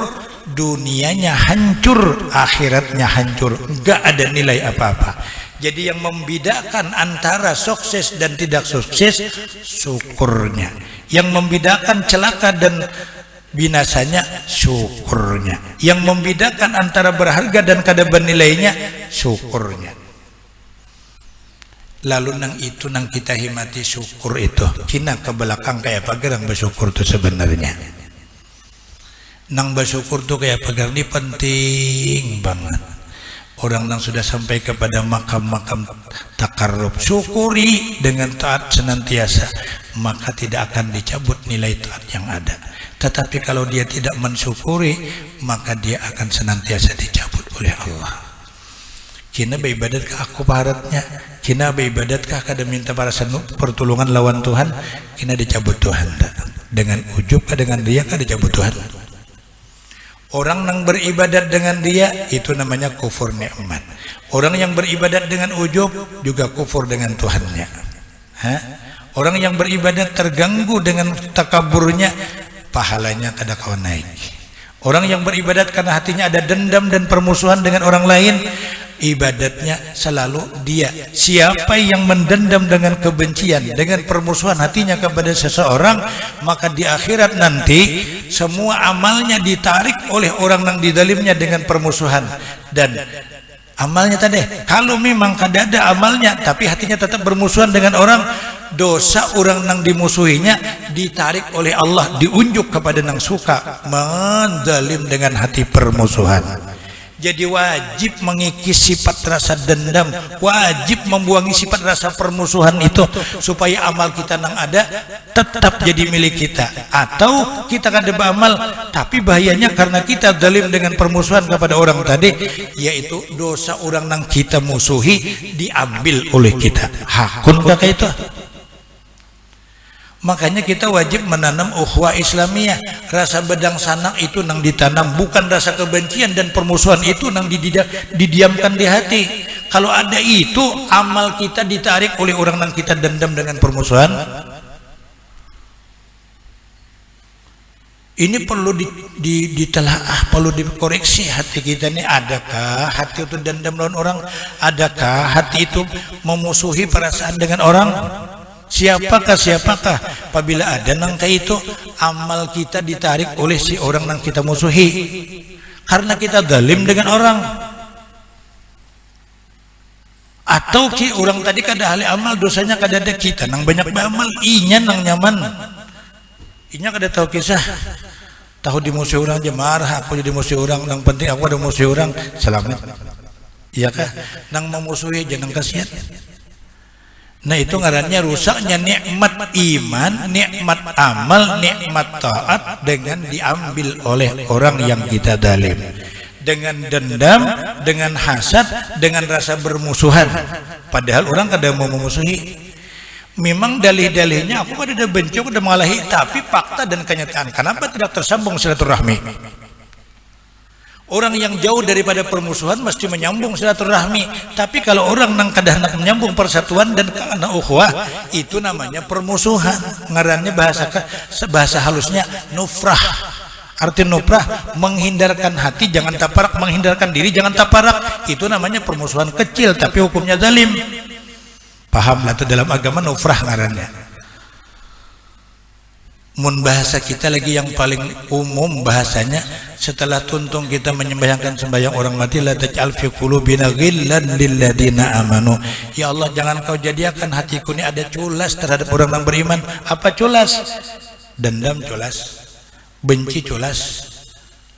dunianya hancur, akhiratnya hancur, enggak ada nilai apa-apa. Jadi yang membedakan antara sukses dan tidak sukses, syukurnya. Yang membedakan celaka dan binasanya, syukurnya. Yang membedakan antara berharga dan kada bernilainya, syukurnya. Lalu nang itu nang kita himati syukur itu, kina ke belakang kayak apa gerang bersyukur itu sebenarnya. Nang bersyukur tuh kayak apa gerang ini penting banget. Orang yang sudah sampai kepada makam-makam takarrub, syukuri dengan taat senantiasa, maka tidak akan dicabut nilai taat yang ada. Tetapi kalau dia tidak mensyukuri, maka dia akan senantiasa dicabut oleh Allah. Kina beribadatkah aku paharatnya? Kina beribadatkah kada minta para pertolongan lawan Tuhan? Kina dicabut Tuhan. Dengan ujub kah, dengan dia kah dicabut Tuhan? Orang yang beribadat dengan dia itu namanya kufur nikmat. Orang yang beribadat dengan ujub juga kufur dengan Tuhannya. Orang yang beribadat terganggu dengan takaburnya, pahalanya kada kau naik. Orang yang beribadat karena hatinya ada dendam dan permusuhan dengan orang lain, ibadatnya selalu dia. Siapa yang mendendam dengan kebencian, dengan permusuhan hatinya kepada seseorang, maka di akhirat nanti semua amalnya ditarik oleh orang yang didalimnya dengan permusuhan. Dan amalnya tadi, kalau memang kada ada amalnya tapi hatinya tetap bermusuhan dengan orang, dosa orang yang dimusuhinya ditarik oleh Allah, diunjuk kepada yang suka mendalim dengan hati permusuhan. Jadi wajib mengikis sifat rasa dendam, wajib membuangi sifat rasa permusuhan itu, supaya amal kita yang ada tetap jadi milik kita. Atau kita kan beramal, tapi bahayanya karena kita zalim dengan permusuhan kepada orang tadi, yaitu dosa orang yang kita musuhi diambil oleh kita. Hakun kakak itu. Makanya kita wajib menanam ukhuwah Islamiyah. Rasa bedang sanak itu nang ditanam, bukan rasa kebencian dan permusuhan itu nang didiamkan di hati. Kalau ada itu, amal kita ditarik oleh orang yang kita dendam dengan permusuhan. Ini perlu ditelaah, perlu dikoreksi hati kita ini. Adakah hati itu dendam dengan orang? Adakah hati itu memusuhi perasaan dengan orang? Siapakah apabila ada nang kayak itu, amal kita ditarik oleh si orang yang kita musuhi karena kita zalim dengan orang. Atau ki orang tadi kada ahli amal, dosanya kada ada, kita nang banyak beramal, inya nang nyaman, inya kada tahu kisah, tahu dimusuhi orang aja marah, aku jadi musuhi orang, yang penting aku ada musuhi orang selamat, iya kah? Nang memusuhi aja nang kasihan. Nah itu ngarannya rusaknya nikmat iman, nikmat amal, nikmat taat dengan diambil oleh orang yang kita zalim, dengan dendam, dengan hasad, dengan rasa bermusuhan. Padahal orang kadang mau memusuhi. Memang dalih-dalihnya aku ada benci, aku ada mengalahi, tapi fakta dan kenyataan kenapa tidak tersambung silaturahmi? Orang yang jauh daripada permusuhan mesti menyambung silaturahmi. Tapi kalau orang nang kadah nak menyambung persatuan dan karena ukhuwah, itu namanya permusuhan. Ngarannya bahasa halusnya nufrah. Arti nufrah menghindarkan hati jangan taparak, menghindarkan diri jangan taparak. Itu namanya permusuhan kecil tapi hukumnya zalim. Pahamlah itu dalam agama nufrah ngarannya. Mun bahasa kita lagi yang paling umum bahasanya, setelah tuntung kita menyembahyangkan sembahyang orang mati, la taj'al fi qulubina ghillan lil ladina amanu. Ya Allah, jangan kau jadikan hatiku ini ada culas terhadap orang yang beriman. Apa culas? Dendam culas, benci culas,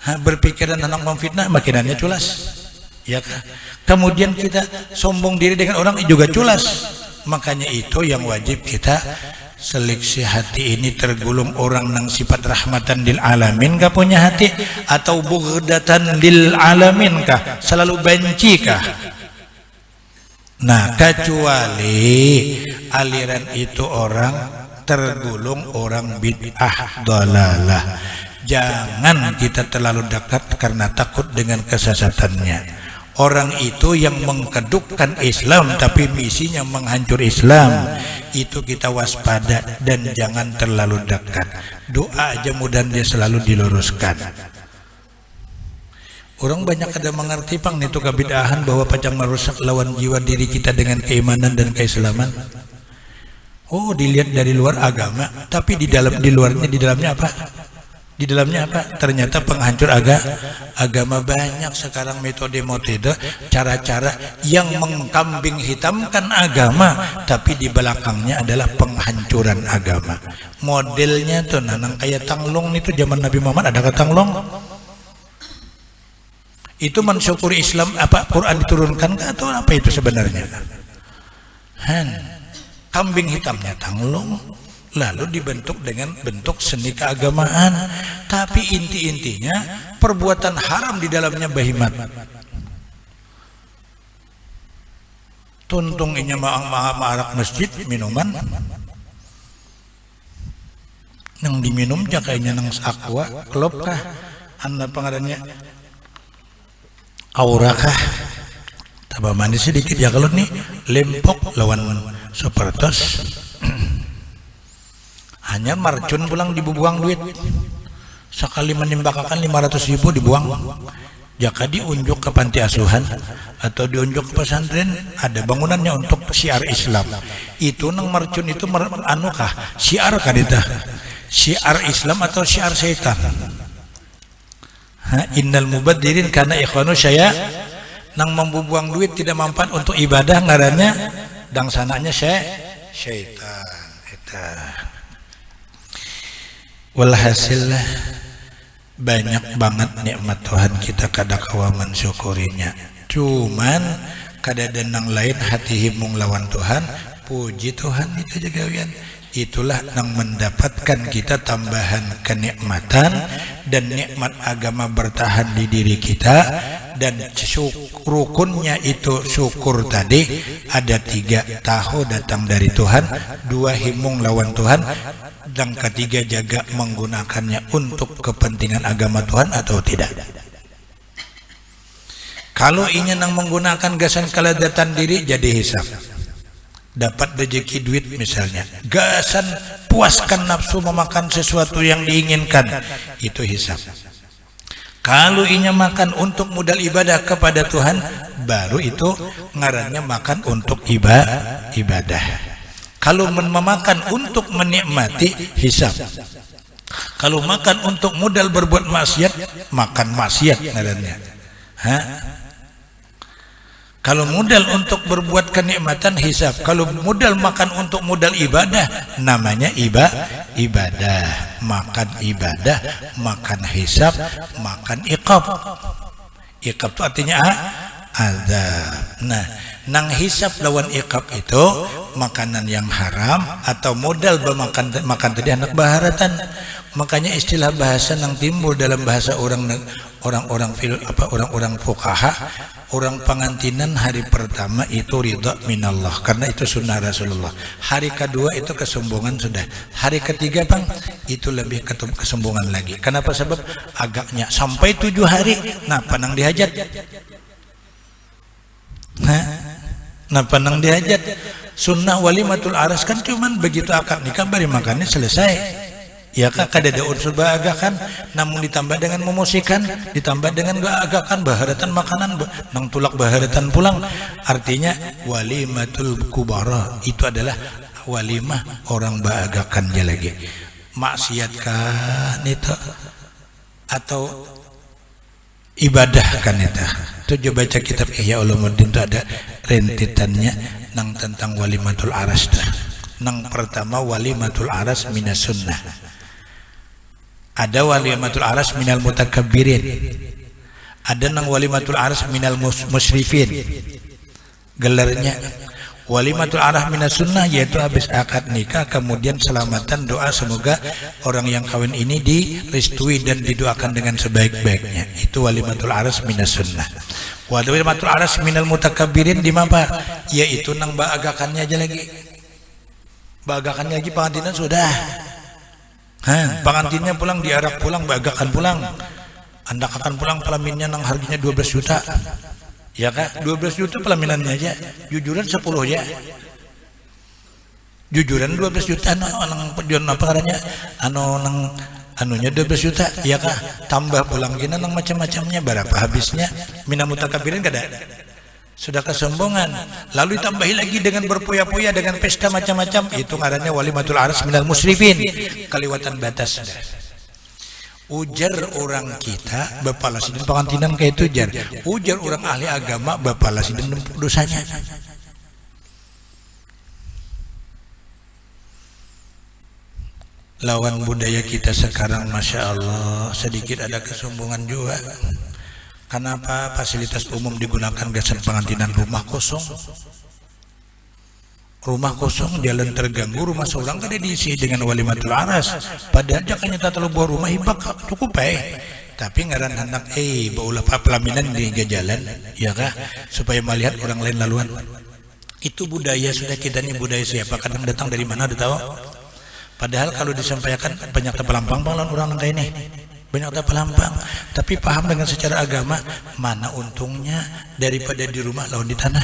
berpikiran tentang memfitnah makinannya culas, ya kan? Kemudian kita sombong diri dengan orang juga culas. Makanya itu yang wajib kita seleksi hati ini, tergolong orang nang sifat rahmatan lil alamin kah punya hati, atau bughdatan lil alamin kah, selalu benci kah? Nah, kecuali aliran itu orang tergolong orang bid'ah dalalah, jangan kita terlalu dekat karena takut dengan kesesatannya. Orang itu yang mengkedukkan Islam tapi misinya menghancur Islam, itu kita waspada dan jangan terlalu dekat. Doa aja mudah dia selalu diluruskan. Orang banyak ada mengerti pang itu kebidahan bahwa pacang merusak lawan jiwa diri kita dengan keimanan dan keislaman. Oh, dilihat dari luar agama, tapi di dalamnya apa? Di dalamnya apa? Ternyata penghancur agama. Banyak sekarang metode cara-cara yang mengkambing hitamkan agama, tapi di belakangnya adalah penghancuran agama. Modelnya tuh nanang kayak tanglong itu zaman Nabi Muhammad ada tanglong. Itu mensyukuri Islam apa Quran diturunkan atau apa itu sebenarnya? Kambing hitamnya tanglong, lalu dibentuk dengan bentuk seni keagamaan, tapi intinya perbuatan haram di dalamnya bahimat. Tuntung inya maarak masjid minuman nang diminum jakainya nang aqua klub kah, anda pengarannya aura kah, tambah manis sedikit ya kalau nih lempok lawan supertos. Hanya marcun pulang dibuang duit, sekali menimbakakan 500.000 dibuang. Jika diunjuk ke panti asuhan atau diunjuk ke pesantren, ada bangunannya untuk syiar Islam. Itu nang marcun itu anukah syiar kadita, syiar Islam atau syiar setan? Innal mubadirin karena ikhwanu saya nang membuang duit tidak mampat untuk ibadah, ngarannya dangsananya syaitan. Walhasil banyak banget nikmat Tuhan kita kada kawa mensyukurinya. Cuman kada denang lain hati himung lawan Tuhan, puji Tuhan itu jagawian. itulah yang mendapatkan kita tambahan kenikmatan, dan nikmat agama bertahan di diri kita. Dan rukunnya itu syukur tadi ada 3. Tahu datang dari Tuhan, 2 himung lawan Tuhan, dan ketiga jaga menggunakannya untuk kepentingan agama Tuhan atau tidak. Kalau ingin menggunakan gasan keladatan diri, jadi hisab. Dapat rezeki duit misalnya, gasan puaskan nafsu memakan sesuatu yang diinginkan, itu hisab. Kalau ingin makan untuk modal ibadah kepada Tuhan, baru itu ngarannya makan untuk ibadah. Kalau memakan untuk menikmati, hisab. Kalau makan untuk modal berbuat maksiat, makan maksiat ngarannya. Kalau modal untuk berbuat kenikmatan, hisab. Kalau modal makan untuk modal ibadah, namanya ibadah. Makan ibadah, makan hisab, makan iqab. Iqab itu artinya azab. Nah, nang hisab lawan iqab itu makanan yang haram atau modal makan tadi anak baharatan. Makanya istilah bahasa yang timbul dalam bahasa orang fuqaha, orang pengantinan hari pertama itu ridha minallah karena itu sunnah Rasulullah. Hari kedua itu kesombongan sudah. Hari ketiga bang itu lebih kesombongan lagi. Kenapa? Sebab agaknya sampai 7 hari. Nah panang dihajat. Nah panang dihajat. Sunnah walimatul aras kan cuman begitu akad nikah bari makannya selesai. Ya kak, ada unsur baagakan, namun ditambah dengan memusikan, ditambah dengan baagakan baharatan makanan, nang tulak baharatan pulang. Artinya walimatul kubara itu adalah walimah orang baagakannya lagi. Maksiat kan itu atau ibadah kan itu. Itu baca kitab Ihya Ulumuddin itu ada rentitannya nang tentang walimatul aras. Nang pertama walimatul aras minas sunnah. Ada walimatul aras minal mutakabbirin, ada nang walimatul aras minal musyrifin. Gelarnya walimatul aras minas sunnah, yaitu habis akad nikah kemudian selamatan doa semoga orang yang kawin ini direstui dan didoakan dengan sebaik-baiknya. Itu walimatul aras minas sunnah. Walimatul aras minal mutakabbirin di mana? Yaitu nang baagakannya aja lagi. Baagakannya lagi pengantinan sudah. Pengantinnya pulang, diarak pulang, bagakan pulang. Anda akan pulang pelaminnya nang harganya 12 juta. Ya kak, 12 juta pelaminannya aja. Jujuran 10 ya. Jujuran 12 juta nang pejuan apa caranya? Nang anunya 12 juta. Ya kak, tambah pulang gina nang macam-macamnya berapa habisnya? Mina mutakabbirin kada. Sudah kesombongan, lalu ditambahi lagi dengan berpoya-poya dengan pesta macam-macam, itu ngarannya walimatul aras minal musrifin, kaliwatan batas. Ujar orang kita bapalasidin pengantinan kayak itu ujar orang ahli agama bapalasidin dosanya. Lawan budaya kita sekarang, masya Allah, sedikit ada kesombongan juga. Kenapa fasilitas umum digunakan gasan pengantinan rumah kosong? Rumah kosong, jalan terganggu, rumah seorang kan diisi dengan walimatul aras. Padahal jangan tak terlalu buah rumah hibak cukup tapi ngaran anak baulah pelaminan di jalan, ya kah? Supaya melihat orang lain laluan. Itu budaya sudah kita nih, budaya siapa? Kadang datang dari mana, udah tahu? Padahal kalau disampaikan banyak terpelampang orang kayak ini. Banyak pelampang, tapi paham dengan secara agama, mana untungnya daripada di rumah lawan di tanah.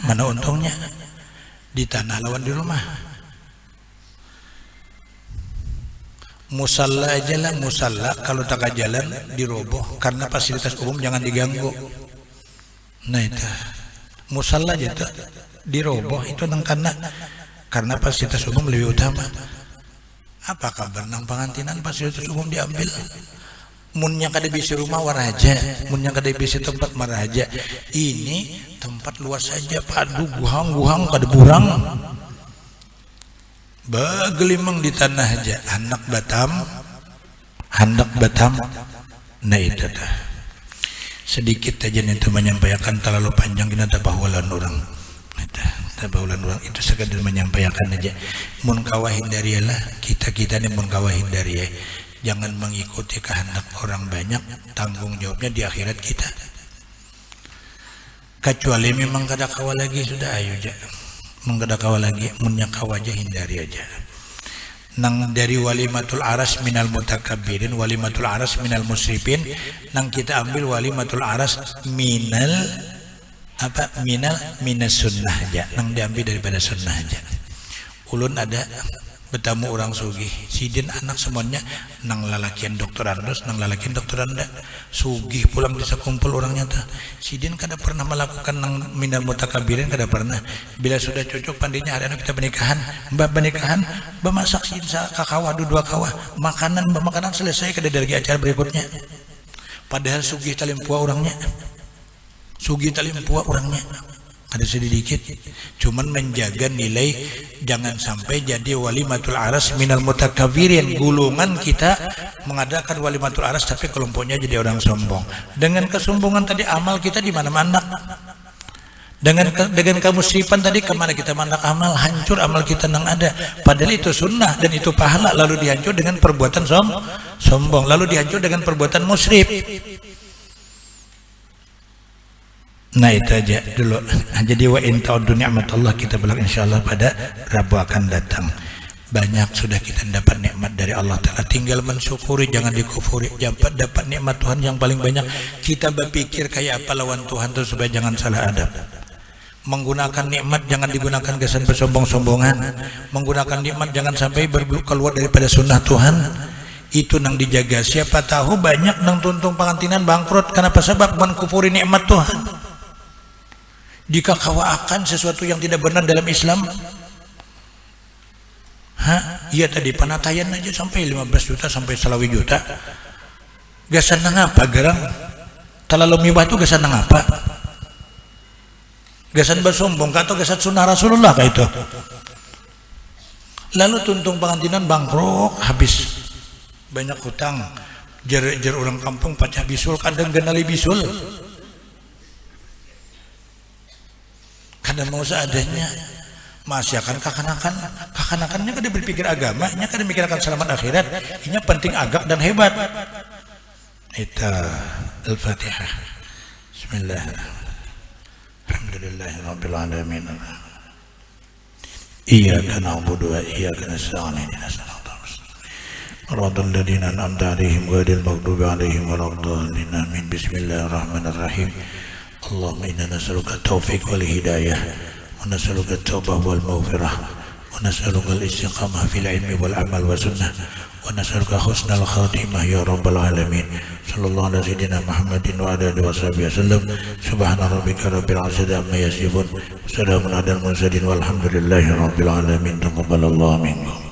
Mana untungnya di tanah lawan di rumah. Musalla aja lah, musalla kalau tak jalan diroboh karena fasilitas umum jangan diganggu. Nah itu musalla aja tuh diroboh itu karena fasilitas umum lebih utama. Apa kabar nang pengantinan fasilitas umum diambil? Munnya kada bisa rumah waraja, munnya kada bisa tempat maraja. Ini tempat luas saja, padu guhang kada burang. Bagelimang di tanah aja, anak Batam. Nah itu dah. Sedikit aja nih menyampaikan terlalu panjang kita tak pahalan orang. baulan orang itu sekadar menyampaikan aja. Mun kawa hindarilah kita ini mun kawa hindari ya. Jangan mengikuti kehendak orang banyak, tanggung jawabnya di akhirat kita. Kecuali memang kada kawa lagi sudah ayo aja. Mun kada kawa lagi, munnya kawa aja hindari aja. Nang dari walimatul aras minal mutakabbirin, walimatul aras minal musrifin, nang kita ambil walimatul aras minal minas sunnah aja, nang diambil daripada sunnah aja. Ulun ada bertamu orang sugih, sidin anak semuanya nang lalakian doktorandos, nang lalakian doktoranda sugih pulang bisa kumpul orangnya tuh. Sidin kada pernah melakukan nang minal mutakabirin, kada pernah. Bila sudah cocok pandinya hari kita pernikahan, mbak pernikahan, bemasak sidin kakawa dua kawa, makanan selesai kada dari acara berikutnya. Padahal sugih talimpua orangnya. Sugih talimpua orangnya. Ada sedikit, cuman menjaga nilai jangan sampai jadi walimatul aras minal mutakabbirin. Gulungan kita mengadakan walimatul aras tapi kelompoknya jadi orang sombong. Dengan kesombongan tadi amal kita di mana-mana. Dengan kemusripan tadi kemana kita mandak amal, hancur amal kita nang ada. Padahal itu sunnah dan itu pahala, lalu dihancur dengan perbuatan sombong, lalu dihancur dengan perbuatan musrif. Nah itu aja dulu. Jadi wa in ta'uddu ni'matallah kita bilang insyaallah pada Rabu akan datang. Banyak sudah kita dapat nikmat dari Allah Ta'ala, tinggal mensyukuri, jangan dikufuri. Dapat nikmat Tuhan yang paling banyak, kita berpikir kayak apa lawan Tuhan itu supaya jangan salah adab. Menggunakan nikmat jangan digunakan kesan bersombong-sombongan. Menggunakan nikmat jangan sampai keluar daripada sunnah Tuhan. Itu nang dijaga. Siapa tahu banyak nang tuntung pengantinan bangkrut karena sebab menkufuri nikmat Tuhan. Jika akan sesuatu yang tidak benar dalam Islam, iya tadi penatayan aja sampai 15 juta sampai 1 juta. Gasan nang apa gerang? Talalu mibah itu gasan nang apa? Gasan bersombong atau gasan sunnah Rasulullah kayak itu. Lalu tuntung pengantinan bangkrut, habis banyak hutang. Jer orang kampung pacah bisul, kadang genali bisul. Kadang mau seadanya, masih akan kakanakannya kada berpikir agama, nya kada mikirkan selamat akhirat, ini penting agak dan hebat. Itu Al-Fatihah. Bismillah. Alhamdulillahirabbil alamin. Iyyaka na'budu wa iyyaka nasta'in. Ihdinas siratal mustaqim. Shiratal ladzina an'amta 'alaihim ghairil maghdubi 'alaihim waladdallin. Amin. Bismillahirrahmanirrahim. Allahumma inna nas'aluka at-taufiq wal hidayah wa nas'aluka at-taubah wal maghfirah wa nas'aluka al-istiqamah fil ilmi wal amal wa sunnah wa nas'aluka husnal khatimah ya rabbal alamin. Sallallahu ala sayyidina Muhammadin wa ala alihi washabihi wasallam. Subhana rabbika rabbil izzati amma yasifun. Salamun alal mursalin walhamdulillahi rabbil alamin. Taqabbalallahu minkum.